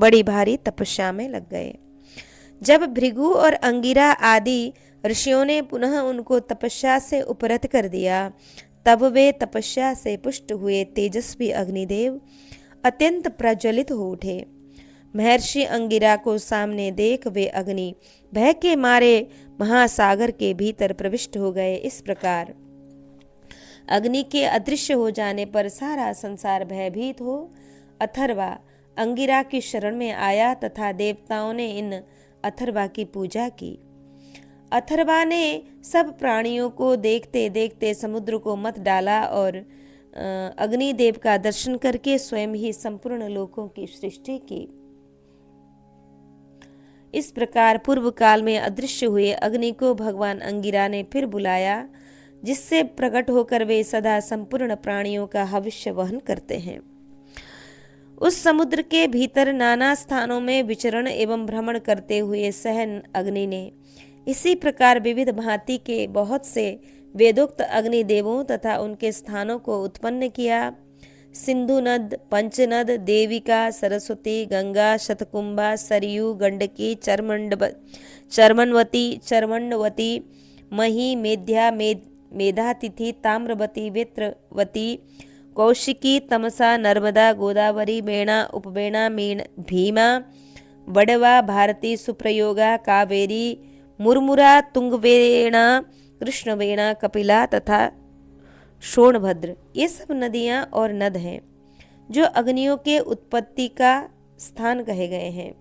[SPEAKER 1] बड़ी भारी तपस्या में लग गए। जब भृगु और अंगिरा आदि ऋषियों ने पुनः उनको तपस्या से उपरत कर दिया, तब वे तपस्या से पुष्ट हुए तेजस्वी अग्निदेव अत्यंत प्रज्वलित हो उठे। महर्षि अंगिरा को सामने देख वे अग्नि भय के मारे महासागर के भीतर प्रविष्ट हो गए। इस प्रकार अग्नि के अदृश्य हो जाने पर सारा संसार भयभीत हो अथर्वा अंगिरा की शरण में आया तथा देवताओं ने इन अथर्वा की पूजा की। अथर्वा ने सब प्राणियों को देखते देखते समुद्र को मत डाला और अग्निदेव का दर्शन करके स्वयं ही संपूर्ण लोकों की सृष्टि की। इस प्रकार पूर्व काल में अदृश्य हुए अग्नि को भगवान अंगिरा ने फिर बुलाया, जिससे प्रकट होकर वे सदा संपूर्ण प्राणियों का हविष्य वहन करते हैं। उस समुद्र के भीतर नाना स्थानों में विचरण एवं भ्रमण करते हुए सहन अग्नि ने इसी प्रकार विविध भांति के बहुत से वेदोक्त अग्निदेवों तथा उनके स्थानों को उत्पन्न किया। सिंधु नद, पंचनद, देविका, सरस्वती, गंगा, शतकुंभा, सरयू, गंडकी, चर्मणवती, मही, मेध्या, मेधातिथि, ताम्रवती, वेत्रवती, कौशिकी, तमसा, नर्मदा, गोदावरी, बेणा, उपबेणा, भीमा, वडवा, भारती, सुप्रयोगा, कावेरी, मुरमुरा, तुंगवेणा, कृष्णवेणा, कपिला तथा शोणभद्र, ये सब नदियां और नद हैं जो अग्नियों के उत्पत्ति का स्थान कहे गए हैं।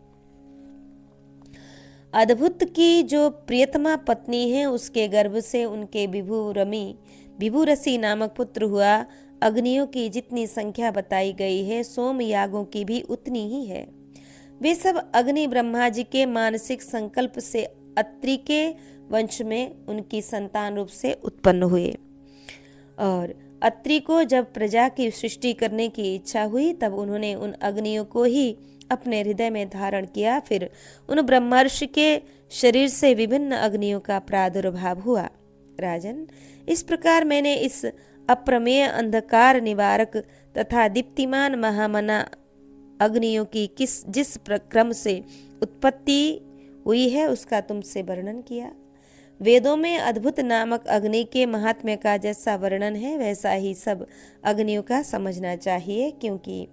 [SPEAKER 1] अद्भुत की जो प्रियतमा पत्नी है उसके गर्भ से उनके विभुरसी नामक पुत्र हुआ। अग्नियों की जितनी संख्या बताई गई है सोम यागों की भी उतनी ही है। वे सब अग्नि ब्रह्मा जी के मानसिक संकल्प से अत्रि के वंश में उनकी संतान रूप से उत्पन्न हुए और अत्रि को जब प्रजा की सृष्टि करने की इच्छा हुई तब उन्होंने उन अग्नियों को ही अपने हृदय में धारण किया। फिर उन ब्रह्मर्षि के शरीर से विभिन्न अग्नियों का प्रादुर्भाव हुआ। राजन, इस प्रकार मैंने इस अप्रमेय अंधकार निवारक तथा दीप्तिमान महामना अग्नियों की जिस क्रम से उत्पत्ति हुई है उसका तुमसे वर्णन किया। वेदों में अद्भुत नामक अग्नि के महात्म्य का जैसा वर्णन है वैसा ही सब अग्नियों का समझना चाहिए, क्योंकि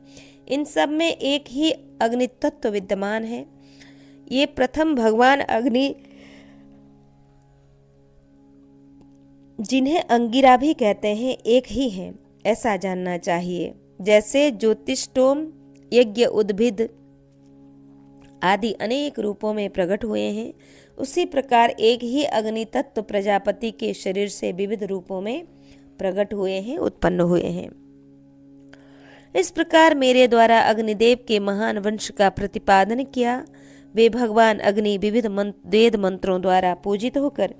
[SPEAKER 1] इन सब में एक ही अग्नि तत्व विद्यमान है। ये प्रथम भगवान अग्नि जिन्हें अंगिरा भी कहते हैं एक ही हैं, ऐसा जानना चाहिए। जैसे ज्योतिष्टोम, यज्ञ, उद्भिद आदि अनेक रूपों में प्रकट हुए हैं, उसी प्रकार एक ही अग्नि तत्व प्रजापति के शरीर से विविध रूपों में प्रकट हुए हैं, उत्पन्न हुए हैं। इस प्रकार मेरे द्वारा अग्निदेव के महान वंश का प्रतिपादन किया। वे भगवान अग्नि विविध वेद मंत्रों द्वारा पूजित होकर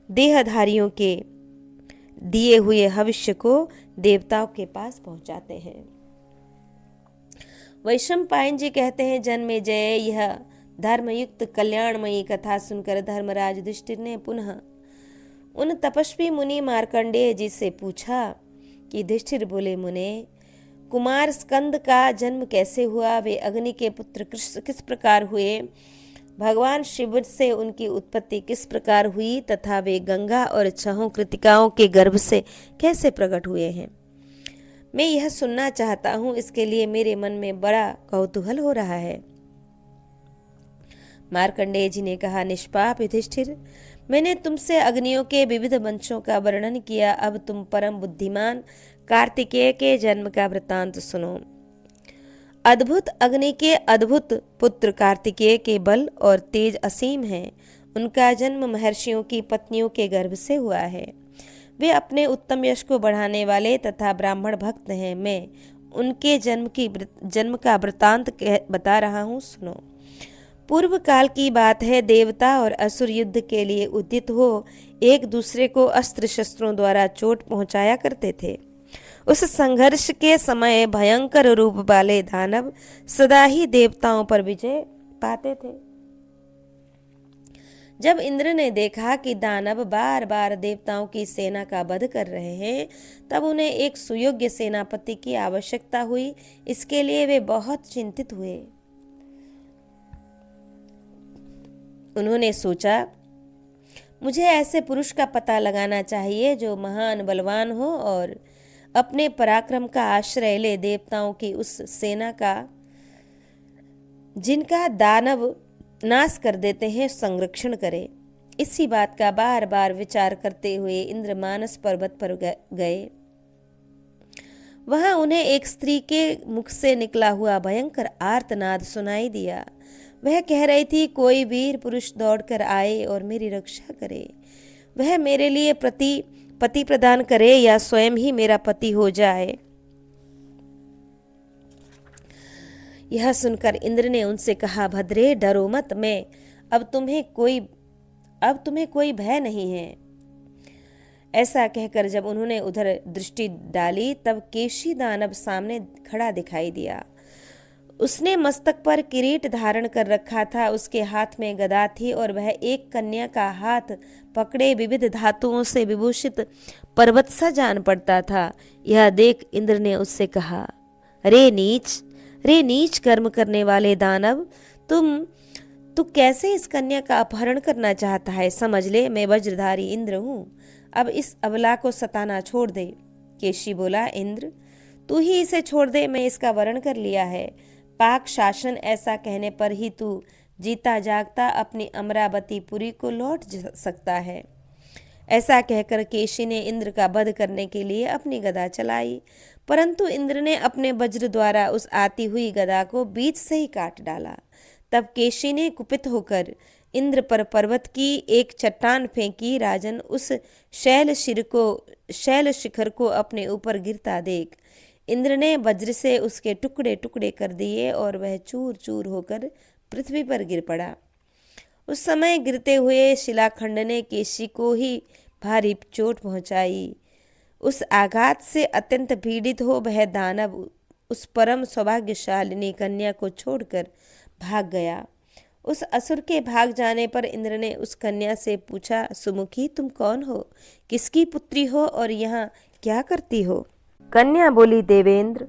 [SPEAKER 1] देहधारियों के दिए हुए हविष्य को देवताओं के पास पहुंचाते हैं। वैशंपायन जी कहते हैं, जन्मेजय, यह धर्मयुक्त कल्याणमयी कथा सुनकर धर्मराज युधिष्ठिर ने पुनः उन तपस्वी मुनि मार्कंडेय जी से पूछा कि युधिष्ठिर बोले, मुने, कुमार स्कंद का जन्म कैसे हुआ? वे अग्नि के पुत्र किस प्रकार हुए? भगवान शिव से उनकी उत्पत्ति किस प्रकार हुई तथा वे गंगा और छहों कृतिकाओं के गर्भ से कैसे प्रकट हुए हैं? मैं यह सुनना चाहता हूँ, इसके लिए मेरे मन में बड़ा कौतूहल हो रहा है। मार्कंडेय जी ने कहा, निष्पाप युधिष्ठिर, मैंने तुमसे अग्नियों के विविध वंशों का वर्णन किया। अब तुम परम बुद्धिमान कार्तिकेय के जन्म का वृत्तांत सुनो। अद्भुत अग्नि के अद्भुत पुत्र कार्तिकेय के बल और तेज असीम हैं। उनका जन्म महर्षियों की पत्नियों के गर्भ से हुआ है। वे अपने उत्तम यश को बढ़ाने वाले तथा ब्राह्मण भक्त हैं। मैं उनके जन्म का वृत्तांत बता रहा हूँ, सुनो। पूर्व काल की बात है, देवता और असुर युद्ध के लिए उद्यत हो एक दूसरे को अस्त्र शस्त्रों द्वारा चोट पहुंचाया करते थे। उस संघर्ष के समय भयंकर रूप वाले दानव सदा ही देवताओं पर विजय पाते थे। जब इंद्र ने देखा कि दानव बार बार देवताओं की सेना का वध कर रहे हैं, तब उन्हें एक सुयोग्य सेनापति की आवश्यकता हुई। इसके लिए वे बहुत चिंतित हुए। उन्होंने सोचा, मुझे ऐसे पुरुष का पता लगाना चाहिए जो महान बलवान हो और अपने पराक्रम का आश्रय ले देवताओं की उस सेना का जिनका दानव नाश कर देते हैं संरक्षण करे। इसी बात का बार बार विचार करते हुए इंद्र मानस पर्वत पर गए। वहां उन्हें एक स्त्री के मुख से निकला हुआ भयंकर आर्तनाद सुनाई दिया। वह कह रही थी, कोई वीर पुरुष दौड़कर आए और मेरी रक्षा करे। वह मेरे लिए पति प्रदान करे या स्वयं ही मेरा पति हो जाए। यह सुनकर इंद्र ने उनसे कहा, भद्रे डरो मत, अब तुम्हें कोई भय नहीं है। ऐसा कहकर जब उन्होंने उधर दृष्टि डाली तब केशी दानव सामने खड़ा दिखाई दिया। उसने मस्तक पर किरीट धारण कर रखा था, उसके हाथ में गदा थी और वह एक कन्या का हाथ पकड़े विविध धातुओं से विभूषित पर्वत सा जान पड़ता था। यह देख इंद्र ने उससे कहा, रे नीच कर्म करने वाले दानव, तू कैसे इस कन्या का अपहरण करना चाहता है? समझ ले, मैं वज्रधारी इंद्र हूँ। अब इस अबला को सताना छोड़ दे। केशी बोला, इंद्र तू ही इसे छोड़ दे, मैं इसका वरण कर लिया है। पाक शासन ऐसा कहने पर ही तू जीता जागता अपनी अमरावती पुरी को लौट सकता है। ऐसा कहकर केशी ने इंद्र का वध करने के लिए अपनी गदा चलाई, परंतु इंद्र ने अपने वज्र द्वारा उस आती हुई गदा को बीच से ही काट डाला। तब केशी ने कुपित होकर इंद्र पर पर्वत की एक चट्टान फेंकी। राजन, उस शैल शिखर को अपने ऊपर गिरता देख इंद्र ने वज्र से उसके टुकड़े टुकड़े कर दिए और वह चूर चूर होकर पृथ्वी पर गिर पड़ा। उस समय गिरते हुए शिलाखंड ने केशी को ही भारी चोट पहुंचाई। उस आघात से अत्यंत पीड़ित हो वह दानव उस परम सौभाग्यशालिनी कन्या को छोड़कर भाग गया। उस असुर के भाग जाने पर इंद्र ने उस कन्या से पूछा, सुमुखी तुम कौन हो, किसकी पुत्री हो और यहाँ क्या करती हो? कन्या बोली, देवेंद्र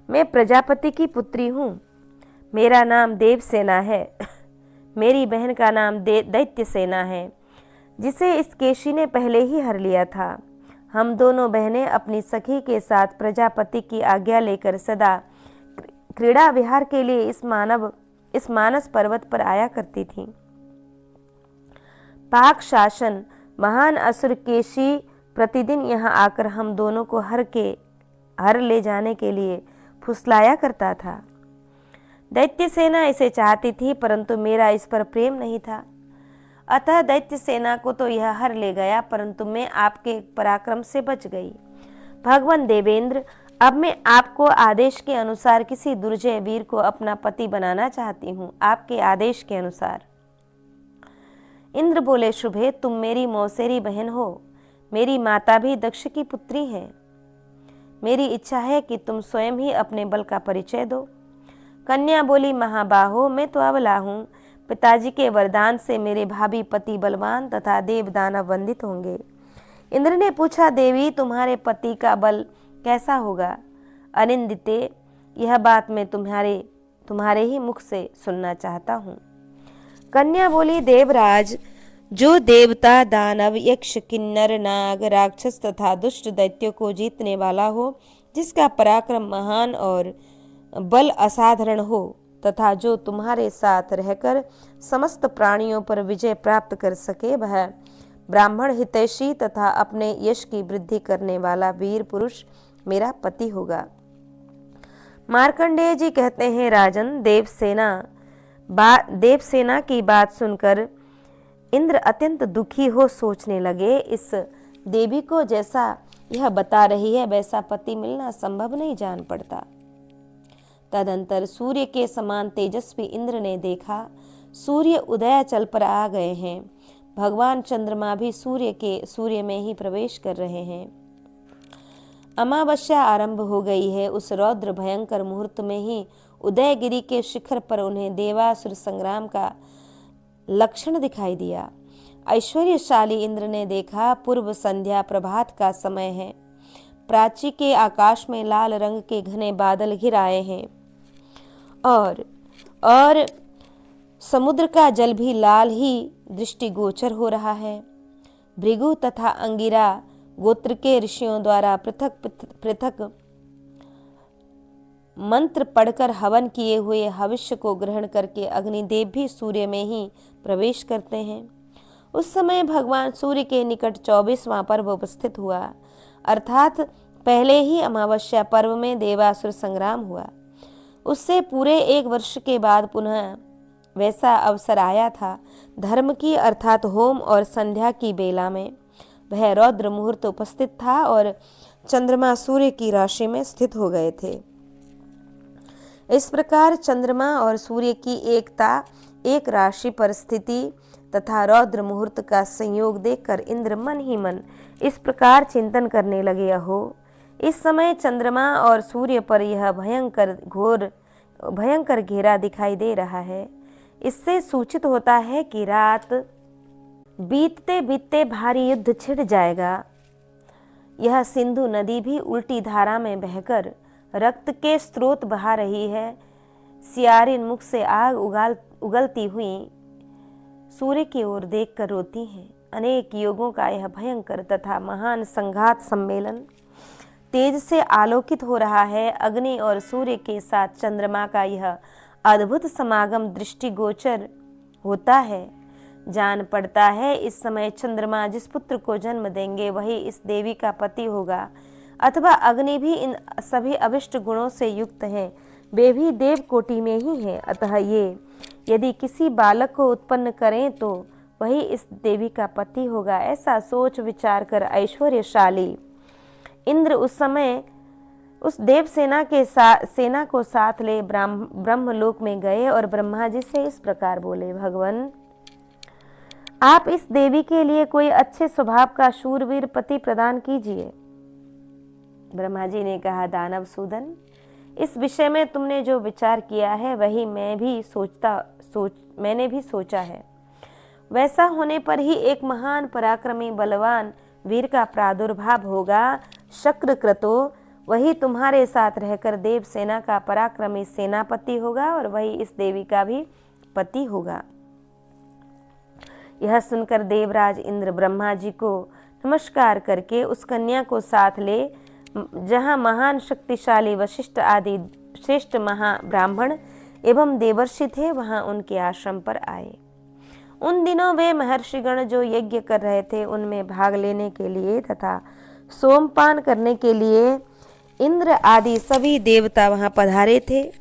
[SPEAKER 1] मैं प्रजापति की पुत्री हूँ, मेरा नाम देवसेना है। मेरी बहन का नाम दैत्यसेना है, जिसे इस केशी ने पहले ही हर लिया था। हम दोनों बहनें अपनी सखी के साथ प्रजापति की आज्ञा लेकर सदा क्रीड़ा विहार के लिए इस मानस पर्वत पर आया करती थीं। पाक शासन महान असुर केशी प्रतिदिन यहाँ आकर हम दोनों को हर ले जाने के लिए फुसलाया करता था। दैत्य सेना इसे चाहती थी, परंतु मेरा इस पर प्रेम नहीं था। अतः दैत्य सेना को तो यह हर ले गया, परंतु मैं आपके पराक्रम से बच गई। भगवान देवेंद्र, अब मैं आपको आदेश के अनुसार किसी दुर्जय वीर को अपना पति बनाना चाहती हूँ, आपके आदेश के अनुसार। इंद्र बोले, शुभे तुम मेरी मौसेरी बहन हो, मेरी माता भी दक्ष की पुत्री है। मेरी इच्छा है कि तुम स्वयं ही अपने बल का परिचय दो। कन्या बोली, महाबाहो मैं तो अबला हूँ, पिताजी के वरदान से मेरे भाभी पति बलवान तथा देव दानव वंदित होंगे। इंद्र ने पूछा, देवी तुम्हारे पति का बल कैसा होगा? अनिंदिते, यह बात मैं तुम्हारे ही मुख से सुनना चाहता हूँ। कन्या बोली, देवराज, जो देवता दानव यक्ष किन्नर नाग राक्षस तथा दुष्ट दैत्यों को जीतने वाला हो, जिसका पराक्रम महान और बल असाधारण हो, तथा जो तुम्हारे साथ रहकर समस्त प्राणियों पर विजय प्राप्त कर सके, वह ब्राह्मण हितैषी तथा अपने यश की वृद्धि करने वाला वीर पुरुष मेरा पति होगा। मार्कंडेय जी कहते हैं, राजन, देवसेना की बात सुनकर इंद्र अत्यंत दुखी हो सोचने लगे, इस देवी को जैसा यह बता रही है वैसा पति मिलना संभव नहीं जान पड़ता। तदंतर सूर्य के समान तेजस्वी इंद्र ने देखा, सूर्य उदयाचल पर आ गए हैं। भगवान चंद्रमा भी सूर्य में ही प्रवेश कर रहे हैं। अमावस्या आरंभ हो गई है। उस रौद्र भयंकर मुहूर्त में ही उदयगिरी के शिखर पर उन्हें देवासुर संग्राम का लक्षण दिखाई दिया। ऐश्वर्यशाली इंद्र ने देखा, पूर्व संध्या प्रभात का समय है। प्राची के आकाश में लाल रंग के घने बादल घिर आए हैं और समुद्र का जल भी लाल ही दृष्टिगोचर हो रहा है। भृगु तथा अंगिरा गोत्र के ऋषियों द्वारा पृथक पृथक मंत्र पढ़कर हवन किए हुए हविष्य को ग्रहण करके अग्निदेव भी सूर्य में ही प्रवेश करते हैं। उस समय भगवान सूर्य के निकट 24वां पर्व उपस्थित हुआ, अर्थात पहले ही अमावस्या पर्व में देवासुर संग्राम हुआ। उससे पूरे 1 वर्ष के बाद पुनः वैसा अवसर आया था। धर्म की अर्थात होम और संध्या की बेला में वह रौद्र मुहूर्त उपस्थित था और चंद्रमा सूर्य की राशि में स्थित हो गए थे। इस प्रकार चंद्रमा और सूर्य की एकता, एक राशि पर स्थिति तथा रौद्र मुहूर्त का संयोग देखकर इंद्र मन ही मन इस प्रकार चिंतन करने लगे, अहो इस समय चंद्रमा और सूर्य पर यह भयंकर घेरा दिखाई दे रहा है। इससे सूचित होता है कि रात बीतते बीतते भारी युद्ध छिड़ जाएगा। यह सिंधु नदी भी उल्टी धारा में बहकर रक्त के स्रोत बहा रही है। सियारिन मुख से आग उगलती हुई सूर्य की ओर देखकर रोती है। अनेक युगों का यह भयंकर तथा महान संघात सम्मेलन तेज से आलोकित हो रहा है। अग्नि और सूर्य के साथ चंद्रमा का यह अद्भुत समागम दृष्टिगोचर होता है। जान पड़ता है इस समय चंद्रमा जिस पुत्र को जन्म देंगे वही इस देवी का पति होगा, अथवा अग्नि भी इन सभी अभिष्ट गुणों से युक्त हैं, वे भी देव कोटि में ही हैं। अतः ये यदि किसी बालक को उत्पन्न करें तो वही इस देवी का पति होगा। ऐसा सोच विचार कर ऐश्वर्यशाली इंद्र उस समय उस देव सेना को साथ ले ब्रह्मलोक में गए और ब्रह्मा जी से इस प्रकार बोले, भगवान आप इस देवी के लिए कोई अच्छे स्वभाव का शूरवीर पति प्रदान कीजिए। ब्रह्मा जी ने कहा, दानव सूदन, इस विषय में तुमने जो विचार किया है वही मैंने भी सोचा है। वैसा होने पर ही एक महान पराक्रमी बलवान वीर का प्रादुर्भाव होगा। शक्रक्रतो वही तुम्हारे साथ रहकर देव सेना का पराक्रमी सेनापति होगा और वही इस देवी का भी पति होगा। यह सुनकर देवराज इंद्र ब्रह्मा जी को नमस्कार करके उस कन्या को साथ ले जहाँ महान शक्तिशाली वशिष्ठ आदि श्रेष्ठ महाब्राह्मण एवं देवर्षि थे वहाँ उनके आश्रम पर आए। उन दिनों वे महर्षिगण जो यज्ञ कर रहे थे उनमें भाग लेने के लिए तथा सोमपान करने के लिए इंद्र आदि सभी देवता वहाँ पधारे थे।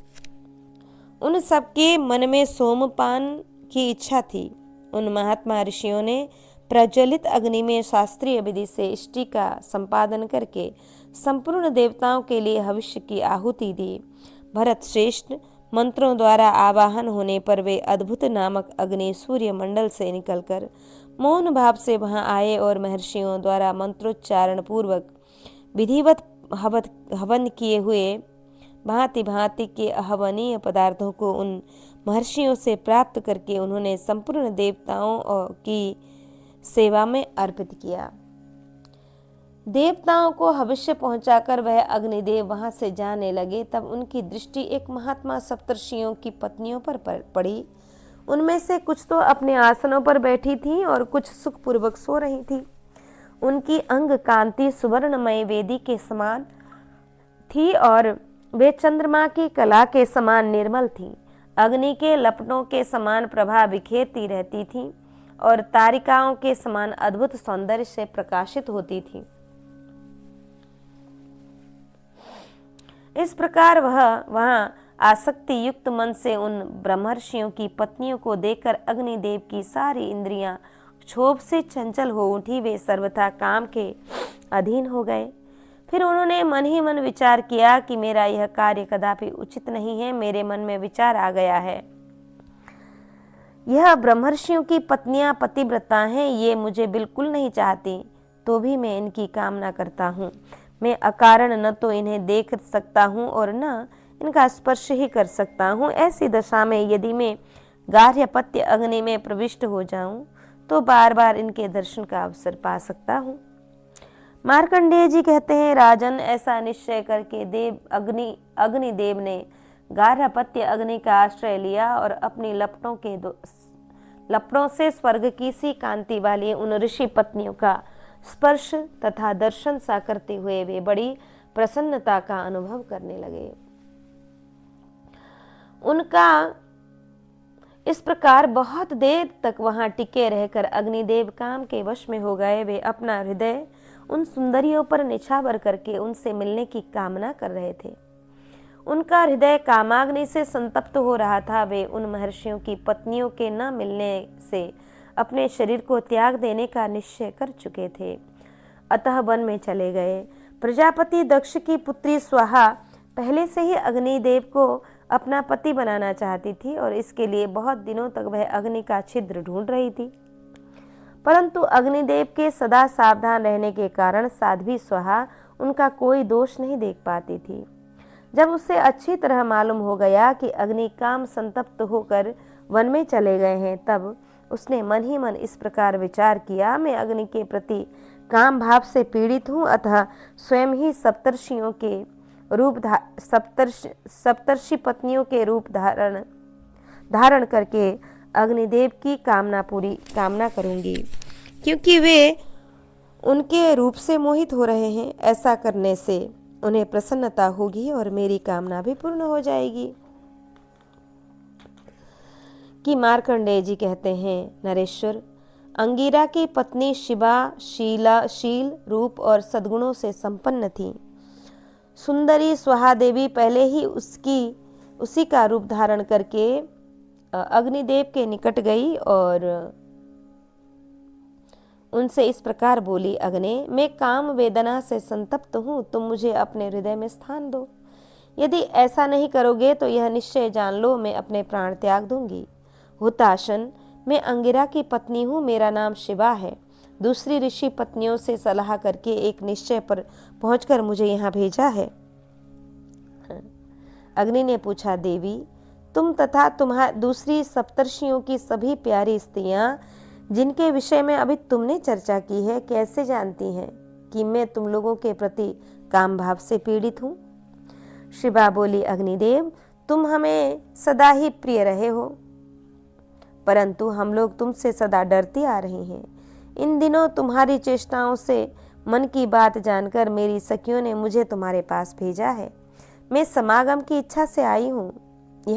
[SPEAKER 1] उन सबके मन में सोमपान की इच्छा थी। उन महात्मा ऋषियों ने प्रज्वलित अग्नि में शास्त्रीय विधि से इष्टि का संपादन करके संपूर्ण देवताओं के लिए हविष्य की आहुति दी। भरत श्रेष्ठ मंत्रों द्वारा आवाहन होने पर वे अद्भुत नामक अग्नि सूर्य मंडल से निकलकर मौन भाव से वहां आए और महर्षियों द्वारा मंत्रोच्चारण पूर्वक विधिवत हवन किए हुए भांति भांति के अहवनीय पदार्थों को उन महर्षियों से प्राप्त करके उन्होंने संपूर्ण देवताओं की सेवा में अर्पित किया। देवताओं को हविष्य पहुंचाकर वह अग्निदेव वहां से जाने लगे। तब उनकी दृष्टि एक महात्मा सप्तर्षियों की पत्नियों पर पड़ी। उनमें से कुछ तो अपने आसनों पर बैठी थीं और कुछ सुखपूर्वक सो रही थीं। उनकी अंग कांति सुवर्णमय वेदी के समान थी और वे चंद्रमा की कला के समान निर्मल थीं। अग्नि के लपटों के समान प्रभा बिखेरती रहती थीं और तारिकाओं के समान अद्भुत सौंदर्य से प्रकाशित होती थीं। इस प्रकार वह वहां आसक्ति युक्त मन से उन ब्रह्मर्षियों की पत्नियों को देखकर अग्निदेव की सारी इंद्रियां क्षोभ से चंचल हो उठी। वे सर्वथा काम के अधीन हो गए। फिर उन्होंने मन ही मन विचार किया कि मेरा यह कार्य कदापि उचित नहीं है। मेरे मन में विचार आ गया है, यह ब्रह्मर्षियों की पत्नियां पतिव्रता हैं, ये मुझे बिल्कुल नहीं चाहती, तो भी मैं इनकी कामना करता हूँ। मैं अकारण न तो इन्हें देख सकता हूँ और न इनका स्पर्श ही कर सकता हूँ। ऐसी दशा में यदि मैं गार्हपत्य अग्नि में प्रविष्ट हो जाऊं तो बार बार इनके दर्शन का अवसर पा सकता हूँ। मार्कंडेय जी कहते हैं, राजन ऐसा निश्चय करके अग्निदेव ने गार्हपत्य अग्नि का आश्रय लिया और अपनी लपटों से स्वर्ग की सी कांति वाली उन ऋषि पत्नियों का स्पर्श तथा दर्शन सा करते हुए वे बड़ी प्रसन्नता का अनुभव करने लगे। उनका इस प्रकार बहुत देर तक वहां टिके रहकर अग्निदेव काम के वश में हो गए। वे अपना हृदय उन सुंदरियों पर निछावर करके उनसे मिलने की कामना कर रहे थे। उनका हृदय कामाग्नि से संतप्त हो रहा था। वे उन महर्षियों की पत्नियों के न मिलने से अपने शरीर को त्याग देने का निश्चय कर चुके थे, अतः वन में चले गए। प्रजापति दक्ष की पुत्री स्वाहा पहले से ही अग्निदेव को अपना पति बनाना चाहती थी और इसके लिए बहुत दिनों तक वह अग्नि का छिद्र ढूंढ रही थी, परंतु अग्निदेव के सदा सावधान रहने के कारण साध्वी स्वाहा उनका कोई दोष नहीं देख पाती थी। जब उसे अच्छी तरह मालूम हो गया कि अग्नि काम संतप्त होकर वन में चले गए हैं, तब उसने मन ही मन इस प्रकार विचार किया, मैं अग्नि के प्रति काम भाव से पीड़ित हूँ, अतः स्वयं ही सप्तर्षियों के रूप सप्तर्षि पत्नियों के रूप धारण करके अग्निदेव की कामना करूंगी, क्योंकि वे उनके रूप से मोहित हो रहे हैं। ऐसा करने से उन्हें प्रसन्नता होगी और मेरी कामना भी पूर्ण हो जाएगी। कि मार्कंडेय जी कहते हैं, नरेश्वर, अंगिरा की पत्नी शिवा शील रूप और सद्गुणों से संपन्न थी। सुंदरी स्वाहा देवी पहले ही उसी का रूप धारण करके अग्निदेव के निकट गई और उनसे इस प्रकार बोली, अग्नि, मैं काम वेदना से संतप्त हूँ, तुम मुझे अपने हृदय में स्थान दो। यदि ऐसा नहीं करोगे तो यह निश्चय जान लो, मैं अपने प्राण त्याग दूंगी। हुताशन, मैं अंगिरा की पत्नी हूँ, मेरा नाम शिवा है। दूसरी ऋषि पत्नियों से सलाह करके एक निश्चय पर पहुंचकर मुझे यहाँ भेजा है। अग्नि ने पूछा, देवी, तुम तथा तुम्हारी दूसरी सप्तर्षियों की सभी प्यारी स्त्रियां जिनके विषय में अभी तुमने चर्चा की है, कैसे जानती हैं कि मैं तुम लोगों के प्रति काम भाव से पीड़ित हूँ? शिवा बोली, अग्निदेव, तुम हमें सदा ही प्रिय रहे हो, परंतु हम लोग तुमसे सदा डरती आ रहे हैं। इन दिनों तुम्हारी चेष्टाओं से मन की बात जानकर मेरी सखियों ने मुझे तुम्हारे पास भेजा है। मैं समागम की इच्छा से यहाँ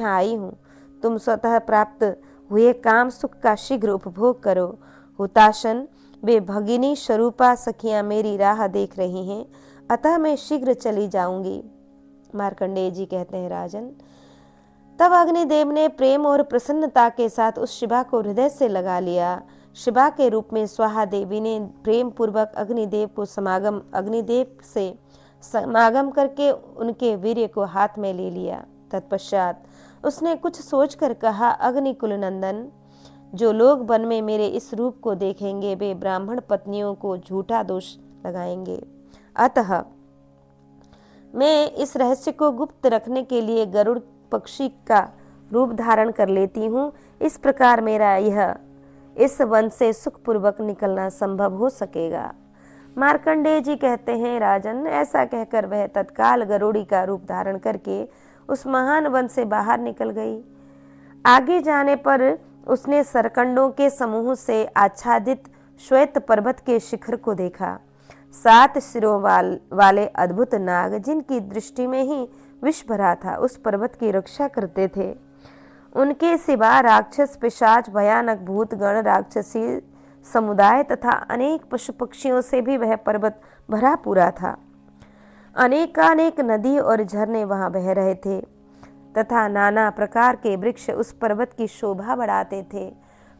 [SPEAKER 1] आई हूँ। तुम स्वतः प्राप्त हुए काम सुख का शीघ्र उपभोग करो। हुताशन, वे भगिनी स्वरूपा सखियां मेरी राह देख रही हैं, अतः मैं शीघ्र चली जाऊंगी। मार्कंडेय जी कहते हैं, राजन, तब अग्निदेव ने प्रेम और प्रसन्नता के साथ उस शिवा को हृदय से लगा लिया। शिवा के रूप में स्वाहा देवी ने प्रेम पूर्वक अग्निदेव से समागम करके उनके वीर्य को हाथ में ले लिया। तत्पश्चात उसने कुछ सोचकर कहा, अग्निकुल नंदन, जो लोग वन में मेरे इस रूप को देखेंगे वे ब्राह्मण पत्नियों को झूठा दोष लगाएंगे, अतः मैं इस रहस्य को गुप्त रखने के लिए गरुड़ पक्षी का रूप धारण कर लेती हूँ। इस प्रकार मेरा इस वन से सुखपूर्वक निकलना संभव हो सकेगा। मार्कंडेय जी कहते हैं, राजन, ऐसा कहकर वह तत्काल गरुड़ी का रूप धारण करके उस महान वन से बाहर निकल गई। आगे जाने पर उसने सरकंडों के समूह से आच्छादित श्वेत पर्वत के शिखर को देखा। 7 सिरों वाले अद्भुत नाग, जिनकी दृष्टि में ही विष भरा था, उस पर्वत की रक्षा करते थे। उनके सिवा राक्षस, पिशाच, भयानक भूतगण, राक्षसी समुदाय तथा अनेक पशु पक्षियों से भी वह पर्वत भरा पूरा था। अनेकानेक नदी और झरने वहां बह रहे थे तथा नाना प्रकार के वृक्ष उस पर्वत की शोभा बढ़ाते थे।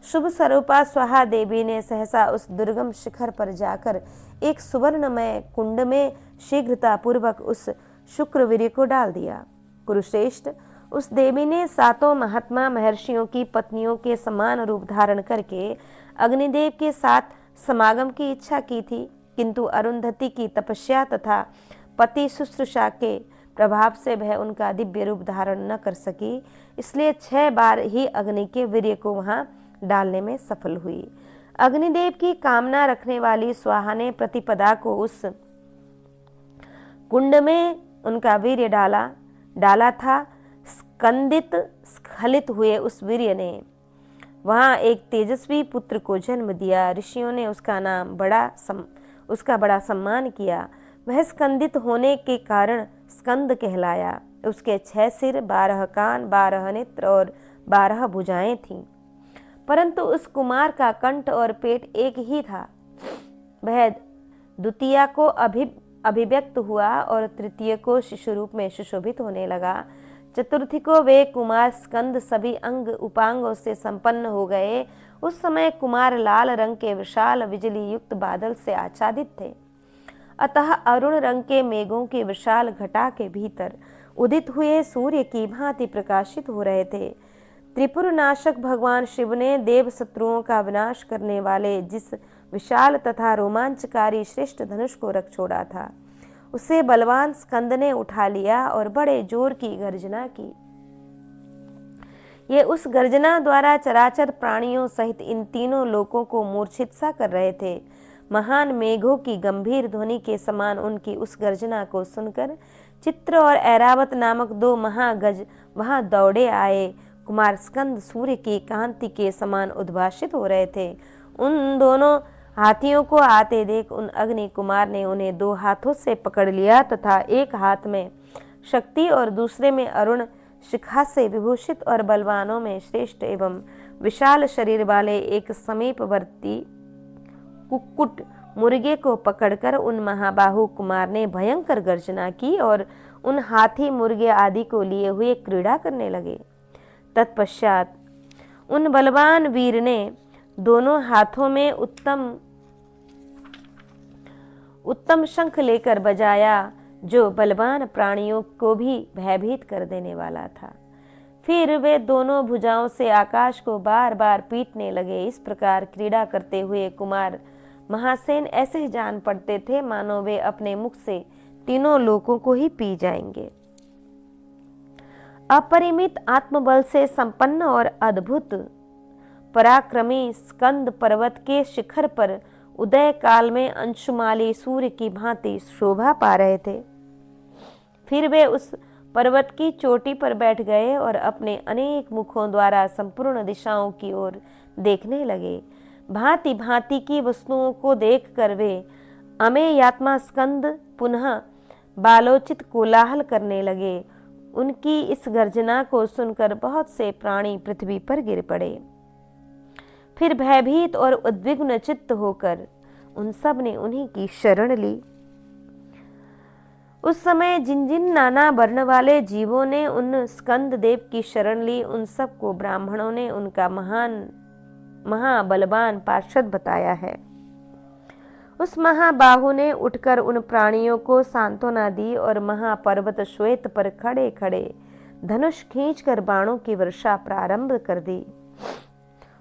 [SPEAKER 1] शुभ स्वरूपा स्वाहा देवी ने सहसा उस दुर्गम शिखर पर जाकर एक सुवर्णमय कुंड में शीघ्रता पूर्वक उस शुक्रवीर्य को डाल दिया। कुरुश्रेष्ठ, उस देवी ने 7 महात्मा महर्षियों की पत्नियों के समान रूप धारण करके अग्निदेव के साथ समागम की इच्छा की थी, किंतु अरुंधति की तपस्या तथा पति शुश्रूषा के प्रभाव से वह उनका दिव्य रूप धारण न कर सकी, इसलिए 6 बार ही अग्नि के वीर्य को वहां डालने में सफल हुई। अग्निदेव की कामना रखने वाली स्वाहा ने प्रतिपदा को उस कुंड में उनका वीर्य डाला था। स्खलित हुए उस वीर्य ने वहां एक तेजस्वी पुत्र को जन्म दिया। ऋषियों ने उसका बड़ा सम्मान किया। वह स्कंदित होने के कारण स्कंद कहलाया। उसके 6 सिर, 12 कान, 12 नेत्र और 12 भुजाएं थीं। परंतु उस कुमार का कंठ और पेट एक ही था। वह द्वितीया को अभिव्यक्त हुआ और तृतीय को शिशु रूप में सुशोभित होने लगा। चतुर्थी को वे कुमार स्कंद सभी अंग उपांगों से संपन्न हो गए। उस समय कुमार लाल रंग के विशाल बिजली युक्त बादल से आच्छादित थे। अतः अरुण रंग के मेघों की विशाल घटा के भीतर उदित हुए सूर्य की भांति प्रकाशित हो रहे थे। त्रिपुर नाशक भगवान शिव ने देव शत्रुओं का विनाश करने वाले जिस विशाल तथा रोमांचकारी श्रेष्ठ धनुष को रख छोड़ा था, उसे बलवान स्कंद ने उठा लिया और बड़े जोर की गर्जना की। ये उस गर्जना द्वारा चराचर प्राणियों सहित इन तीनों लोकों को मूर्छित सा कर रहे थे। महान मेघों की गंभीर ध्वनि के समान उनकी उस गर्जना को सुनकर चित्र और ऐरावत नामक 2 महागज वहां दौड़े आए। कुमार स्कंद सूर्य की कांति के समान उद्भासित हो रहे थे। उन दोनों हाथियों को आते देख उन अग्नि कुमार ने उन्हें 2 हाथों से पकड़ लिया तथा एक हाथ में शक्ति और दूसरे में अरुण शिखा से विभूषित और बलवानों में श्रेष्ठ एवं विशाल शरीर वाले एक समीपवर्ती कुक्कुट मुर्गे को पकड़कर उन महाबाहु कुमार ने भयंकर गर्जना की और उन हाथी मुर्गे आदि को लिए हुए क्रीड़ा करने लगे। तत्पश्चात उन बलवान वीर ने दोनों हाथों में उत्तम शंख लेकर बजाया, जो बलवान प्राणियों को भी भयभीत कर देने वाला था। फिर वे दोनों भुजाओं से आकाश को बार बार पीटने लगे। इस प्रकार क्रीड़ा करते हुए कुमार महासेन ऐसे जान पड़ते थे मानो वे अपने मुख से तीनों लोकों को ही पी जाएंगे। अपरिमित आत्मबल से संपन्न और अद्भुत पराक्रमी स्कंद पर्वत के शिखर पर उदय काल में अंशुमाली सूर्य की भांति शोभा पा रहे थे। फिर वे उस पर्वत की चोटी पर बैठ गए और अपने अनेक मुखों द्वारा संपूर्ण दिशाओं की ओर देखने लगे। भांति भांति की वस्तुओं को देखकर वे अमेयात्मा स्कंद पुनः बालोचित कोलाहल करने लगे। उनकी इस गर्जना को सुनकर बहुत से प्राणी पृथ्वी पर गिर पड़े। फिर भयभीत और उद्विग्न चित्त होकर उन सब ने उन्हीं की शरण ली। उस समय जिन जिन नाना वर्ण वाले जीवों ने उन स्कंद देव की शरण ली, उन सब को ब्राह्मणों ने उनका महाबलवान पार्षद बताया है। उस महाबाहु ने उठकर उन प्राणियों को सांत्वना दी और महापर्वत श्वेत पर खड़े खड़े धनुष खींचकर बाणों की वर्षा प्रारंभ कर दी।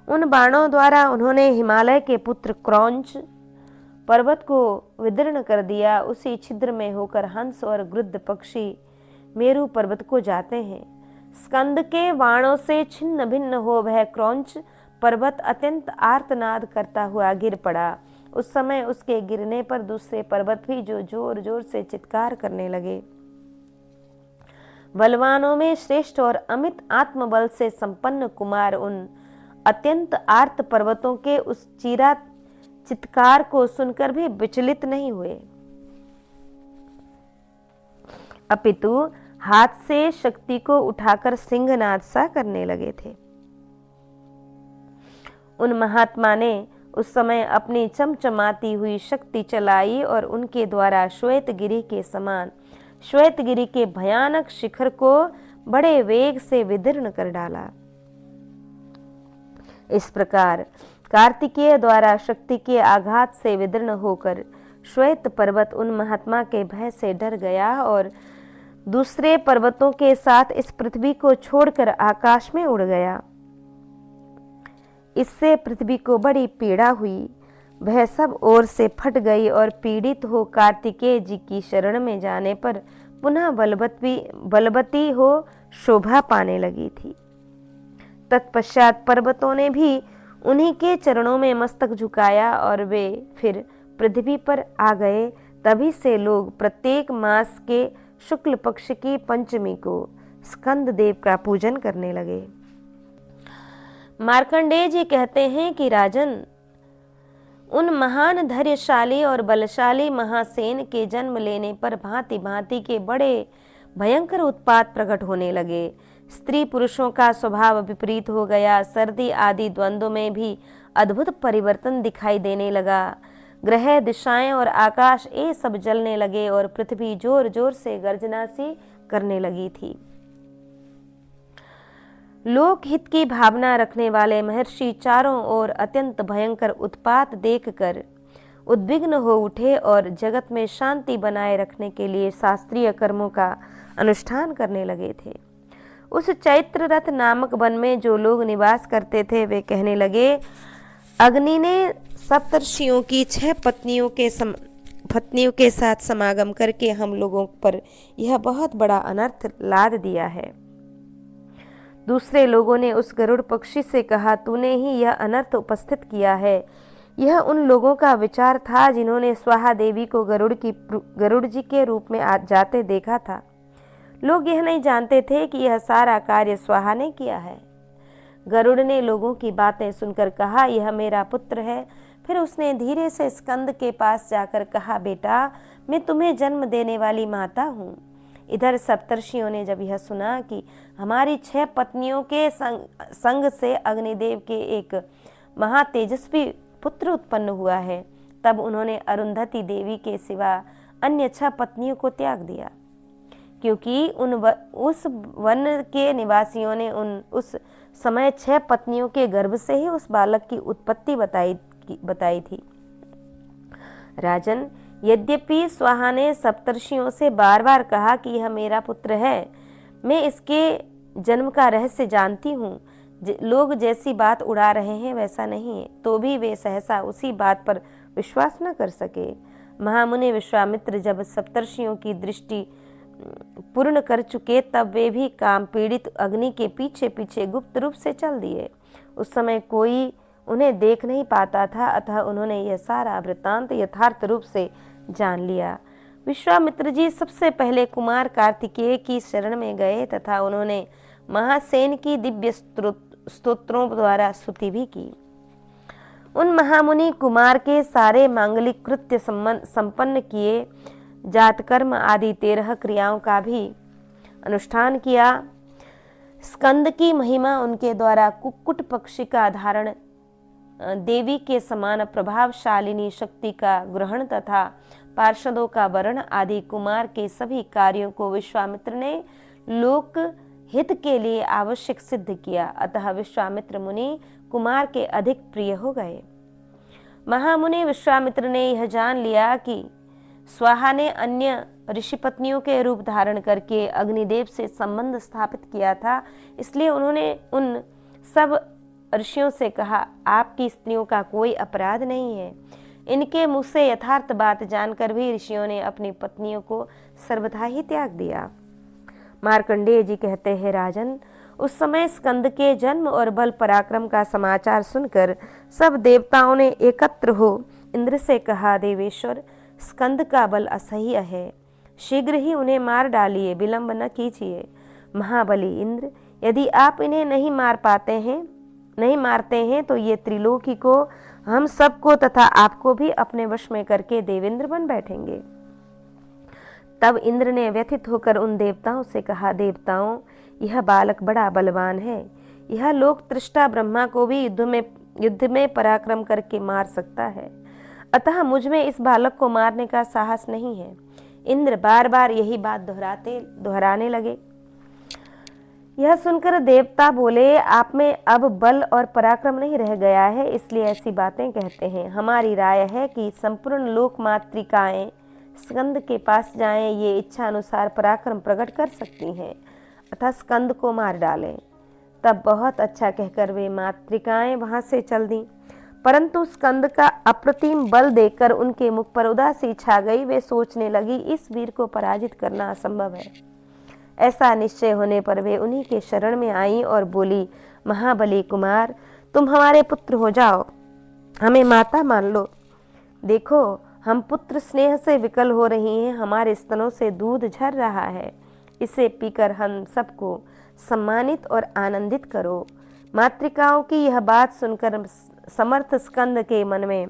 [SPEAKER 1] उन बाणों द्वारा उन्होंने हिमालय के पुत्र क्रौंच पर्वत को विदीर्ण कर दिया। उसी छिद्र में होकर हंस और गृद्ध पक्षी मेरु पर्वत को जाते हैं। स्कंद के बाणों से छिन्न भिन्न हो वह क्रौंच पर्वत अत्यंत आर्तनाद करता हुआ गिर पड़ा। उस समय उसके गिरने पर दूसरे पर्वत भी जो जोर जोर से चित्कार करने लगे। बलवानों में श्रेष्ठ और अमित आत्मबल से संपन्न कुमार उन अत्यंत आर्त पर्वतों के उस चीरा चित्कार को सुनकर भी विचलित नहीं हुए, अपितु हाथ से शक्ति को उठाकर सिंहनाद सा करने लगे थे। उन महात्मा ने उस समय अपनी चमचमाती हुई शक्ति चलाई और उनके द्वारा श्वेतगिरी के समान श्वेतगिरी के भयानक शिखर को बड़े वेग से विदीर्ण कर डाला। इस प्रकार कार्तिकेय द्वारा शक्ति के आघात से विदीर्ण होकर श्वेत पर्वत उन महात्मा के भय से डर गया और दूसरे पर्वतों के साथ इस पृथ्वी को छोड़कर आकाश में उड़ गया। इससे पृथ्वी को बड़ी पीड़ा हुई। वह सब ओर से फट गई और पीड़ित हो कार्तिकेय जी की शरण में जाने पर पुनः बलवती हो शोभा पाने लगी थी। तत्पश्चात पर्वतों ने भी उन्हीं के चरणों में मस्तक झुकाया और वे फिर पृथ्वी पर आ गए। तभी से लोग प्रत्येक मास के शुक्ल पक्ष की पंचमी को स्कंद देव का पूजन करने लगे। मार्कंडेय जी कहते हैं कि राजन, उन महान धैर्यशाली और बलशाली महासेन के जन्म लेने पर भांति भांति के बड़े भयंकर उत्पात प्रकट होने लगे। स्त्री पुरुषों का स्वभाव विपरीत हो गया। सर्दी आदि द्वंद्वों में भी अद्भुत परिवर्तन दिखाई देने लगा। ग्रह, दिशाएं और आकाश ये सब जलने लगे और पृथ्वी जोर जोर से गर्जना सी करने लगी थी। लोक हित की भावना रखने वाले महर्षि चारों ओर अत्यंत भयंकर उत्पात देखकर उद्विग्न हो उठे और जगत में शांति बनाए रखने के लिए शास्त्रीय कर्मों का अनुष्ठान करने लगे थे। उस चैत्र रथ नामक वन में जो लोग निवास करते थे वे कहने लगे, अग्नि ने सप्तर्षियों की 6 पत्नियों के साथ समागम करके हम लोगों पर यह बहुत बड़ा अनर्थ लाद दिया है। दूसरे लोगों ने उस गरुड़ पक्षी से कहा, तूने ही यह अनर्थ उपस्थित किया है। यह उन लोगों का विचार था जिन्होंने स्वाहा देवी को गरुड़ जी के रूप में जाते देखा था। लोग यह नहीं जानते थे कि यह सारा कार्य स्वाहा ने किया है। गरुड़ ने लोगों की बातें सुनकर कहा, यह मेरा पुत्र है। फिर उसने धीरे से स्कंद के पास जाकर कहा, बेटा, मैं तुम्हें जन्म देने वाली माता हूँ। इधर सप्तर्षियों ने जब यह सुना कि हमारी 6 पत्नियों के संग से अग्निदेव के एक महातेजस्वी पुत्र उत्पन्न हुआ है, तब उन्होंने अरुंधति देवी के सिवा अन्य 6 पत्नियों को त्याग दिया, क्योंकि उस वन के निवासियों ने उस समय 6 पत्नियों के गर्भ से ही उस बालक की उत्पत्ति बताई थी। राजन, यद्यपि स्वाहा ने सप्तर्षियों से बार बार कहा कि यह मेरा पुत्र है, मैं इसके जन्म का रहस्य जानती हूँ। लोग जैसी बात उड़ा रहे हैं वैसा नहीं है, तो भी वे सहसा उसी बात पर विश्वास न कर सके। महामुनि विश्वामित्र जब सप्तर्षियों की दृष्टि पूर्ण कर चुके, तब वे भी काम पीड़ित अग्नि के पीछे पीछे गुप्त रूप से चल दिए। उस समय कोई उन्हें देख नहीं पाता था, अतः उन्होंने यह सारा वृत्तांत यथार्थ रूप से जान लिया। विश्वामित्र जी सबसे पहले कुमार कार्तिकेय की शरण में गए तथा उन्होंने महासेन की दिव्य स्तोत्रों द्वारा स्तुति भी की। उन महामुनि कुमार के सारे मांगलिक कृत्य संपन्न किए, जातकर्म आदि 13 क्रियाओं का भी अनुष्ठान किया। स्कंद की महिमा उनके द्वारा कुक्कुट पक्षी का धारण, देवी के समान प्रभावशालिनी शक्ति का ग्रहण तथा पार्षदों का वरण आदि कुमार के सभी कार्यों को विश्वामित्र ने लोक हित के लिए आवश्यक सिद्ध किया। अतः विश्वामित्र मुनि कुमार के अधिक प्रिय हो गए। महामुनि विश्वामित्र ने यह जान लिया कि स्वाहा ने अन्य ऋषि पत्नियों के रूप धारण करके अग्निदेव से संबंध स्थापित किया था, इसलिए उन्होंने उन सब ऋषियों से कहा, आपकी स्त्रियों का कोई अपराध नहीं है। इनके मुँह से यथार्थ बात जानकर भी ऋषियों ने अपनी पत्नियों को सर्वथा ही त्याग दिया। मार्कंडेय जी कहते हैं, राजन, उस समय स्कंद के जन्म और बल पराक्रम का समाचार सुनकर सब देवताओं ने एकत्र हो इंद्र से कहा, देवेश्वर, स्कंद का बल असह्य है, शीघ्र ही उन्हें मार डालिए, विलंब न कीजिए। महाबली इंद्र, यदि आप इन्हें नहीं मारते हैं तो ये त्रिलोकी को, हम सबको तथा आपको भी अपने वश में करके देवेंद्र बन बैठेंगे। तब इंद्र ने व्यथित होकर उन देवताओं से कहा, देवताओं, यह बालक बड़ा बलवान है। यह लोक तृष्टा ब्रह्मा को भी युद्ध में पराक्रम करके मार सकता है, अतः मुझ में इस बालक को मारने का साहस नहीं है। इंद्र बार बार यही बात दोहराने लगे। यह सुनकर देवता बोले, आप में अब बल और पराक्रम नहीं रह गया है, इसलिए ऐसी बातें कहते हैं। हमारी राय है कि संपूर्ण लोक मातृकाएं स्कंद के पास जाएं, ये इच्छा अनुसार पराक्रम प्रकट कर सकती हैं, अतः स्कंद को मार डालें। तब बहुत अच्छा कहकर वे मातृकाएं वहां से चल दी, परंतु स्कंद का अप्रतिम बल देखकर उनके मुख पर उदासी छा गई। वे सोचने लगी, इस वीर को पराजित करना असंभव है। ऐसा निश्चय होने पर वे उन्हीं के शरण में आईं और बोली, महाबली कुमार, तुम हमारे पुत्र हो जाओ, हमें माता मान लो। देखो, हम पुत्र स्नेह से विकल हो रही हैं, हमारे स्तनों से दूध झर रहा है, इसे पीकर हम सबको सम्मानित और आनंदित करो। मातृकाओं की यह बात सुनकर समर्थ स्कंद के मन में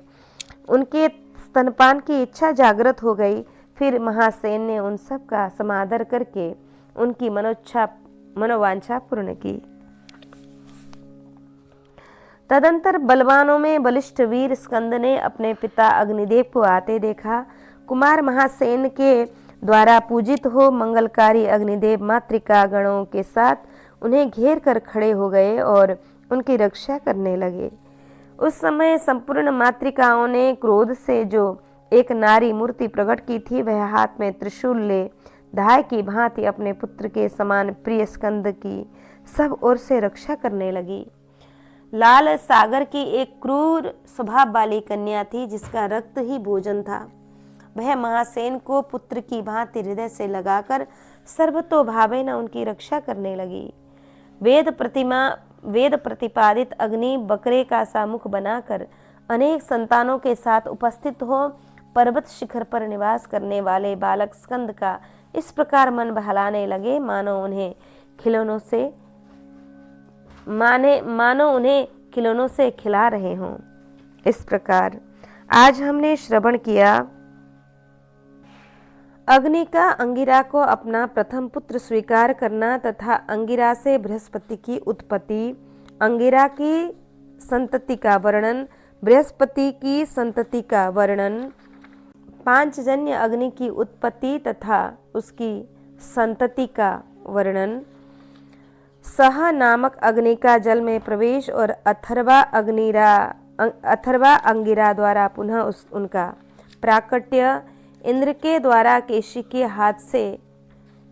[SPEAKER 1] उनके स्तनपान की इच्छा जागृत हो गई। फिर महासेन ने उन सब का समादर करके उनकी मनोवांछा पूर्ण की। तदंतर बलवानों में बलिष्ठ वीर स्कंद ने अपने पिता अग्निदेव को आते देखा। कुमार महासेन के द्वारा पूजित हो मंगलकारी अग्निदेव मातृका गणों के साथ उन्हें घेर कर खड़े हो गए और उनकी रक्षा करने लगे। उस समय संपूर्ण मातृकाओं ने क्रोध से जो एक नारी मूर्ति प्रकट की थी, वह हाथ में त्रिशूल ले धाय की भांति अपने पुत्र के समान प्रिय स्कंद की सब ओर से रक्षा करने लगी। लाल सागर की एक क्रूर स्वभाव वाली कन्या थी, जिसका रक्त ही भोजन था। वह महासेन को पुत्र की भांति हृदय से लगाकर सर्वतोभावेन उनकी रक्षा करने लगी। वेद प्रतिपादित अग्नि बकरे का सा मुख बनाकर अनेक संतानों के साथ उपस्थित हो पर्वत शिखर पर निवास करने वाले बालक स्कंद का इस प्रकार मन बहलाने लगे मानो उन्हें खिलौनों से खिला रहे हों। इस प्रकार आज हमने श्रवण किया अग्नि का अंगिरा को अपना प्रथम पुत्र स्वीकार करना तथा अंगिरा से बृहस्पति की उत्पत्ति, अंगिरा की संतति का वर्णन, बृहस्पति की संतति का वर्णन, पांचजन्य अग्नि की उत्पत्ति तथा उसकी संतति का वर्णन, सह नामक अग्नि का जल में प्रवेश और अथर्वा अंगिरा द्वारा पुनः उनका प्राकट्य, इंद्र के द्वारा केशी के हाथ से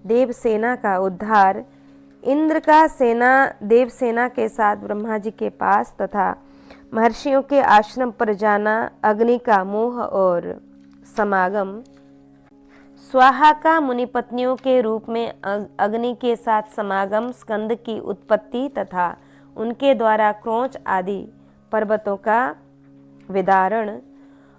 [SPEAKER 1] देवसेना का उद्धार, इंद्र का देवसेना के साथ ब्रह्मा जी के पास तथा महर्षियों के आश्रम पर जाना, अग्नि का मोह और समागम, स्वाहा का मुनि पत्नियों के रूप में अग्नि के साथ समागम, स्कंद की उत्पत्ति तथा उनके द्वारा क्रोंच आदि पर्वतों का विदारण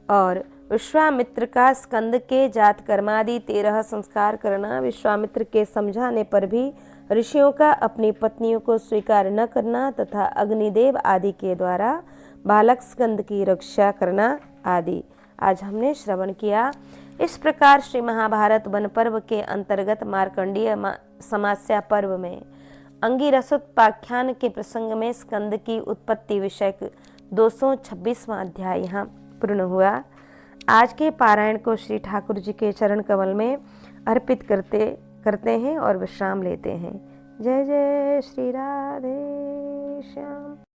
[SPEAKER 1] और विश्वामित्र का स्कंद के जात कर्मादि 13 संस्कार करना, विश्वामित्र के समझाने पर भी ऋषियों का अपनी पत्नियों को स्वीकार न करना तथा अग्निदेव आदि के द्वारा बालक स्कंद की रक्षा करना आदि आज हमने श्रवण किया। इस प्रकार श्री महाभारत वन पर्व के अंतर्गत मार्कंडीय समास्या पर्व में अंगिरसोत्पाख्यान के प्रसंग में स्कंद की उत्पत्ति विषयक 226वां अध्याय यहाँ पूर्ण हुआ। आज के पारायण को श्री ठाकुर जी के चरण कमल में अर्पित करते हैं और विश्राम लेते हैं। जय जय श्री राधे श्याम।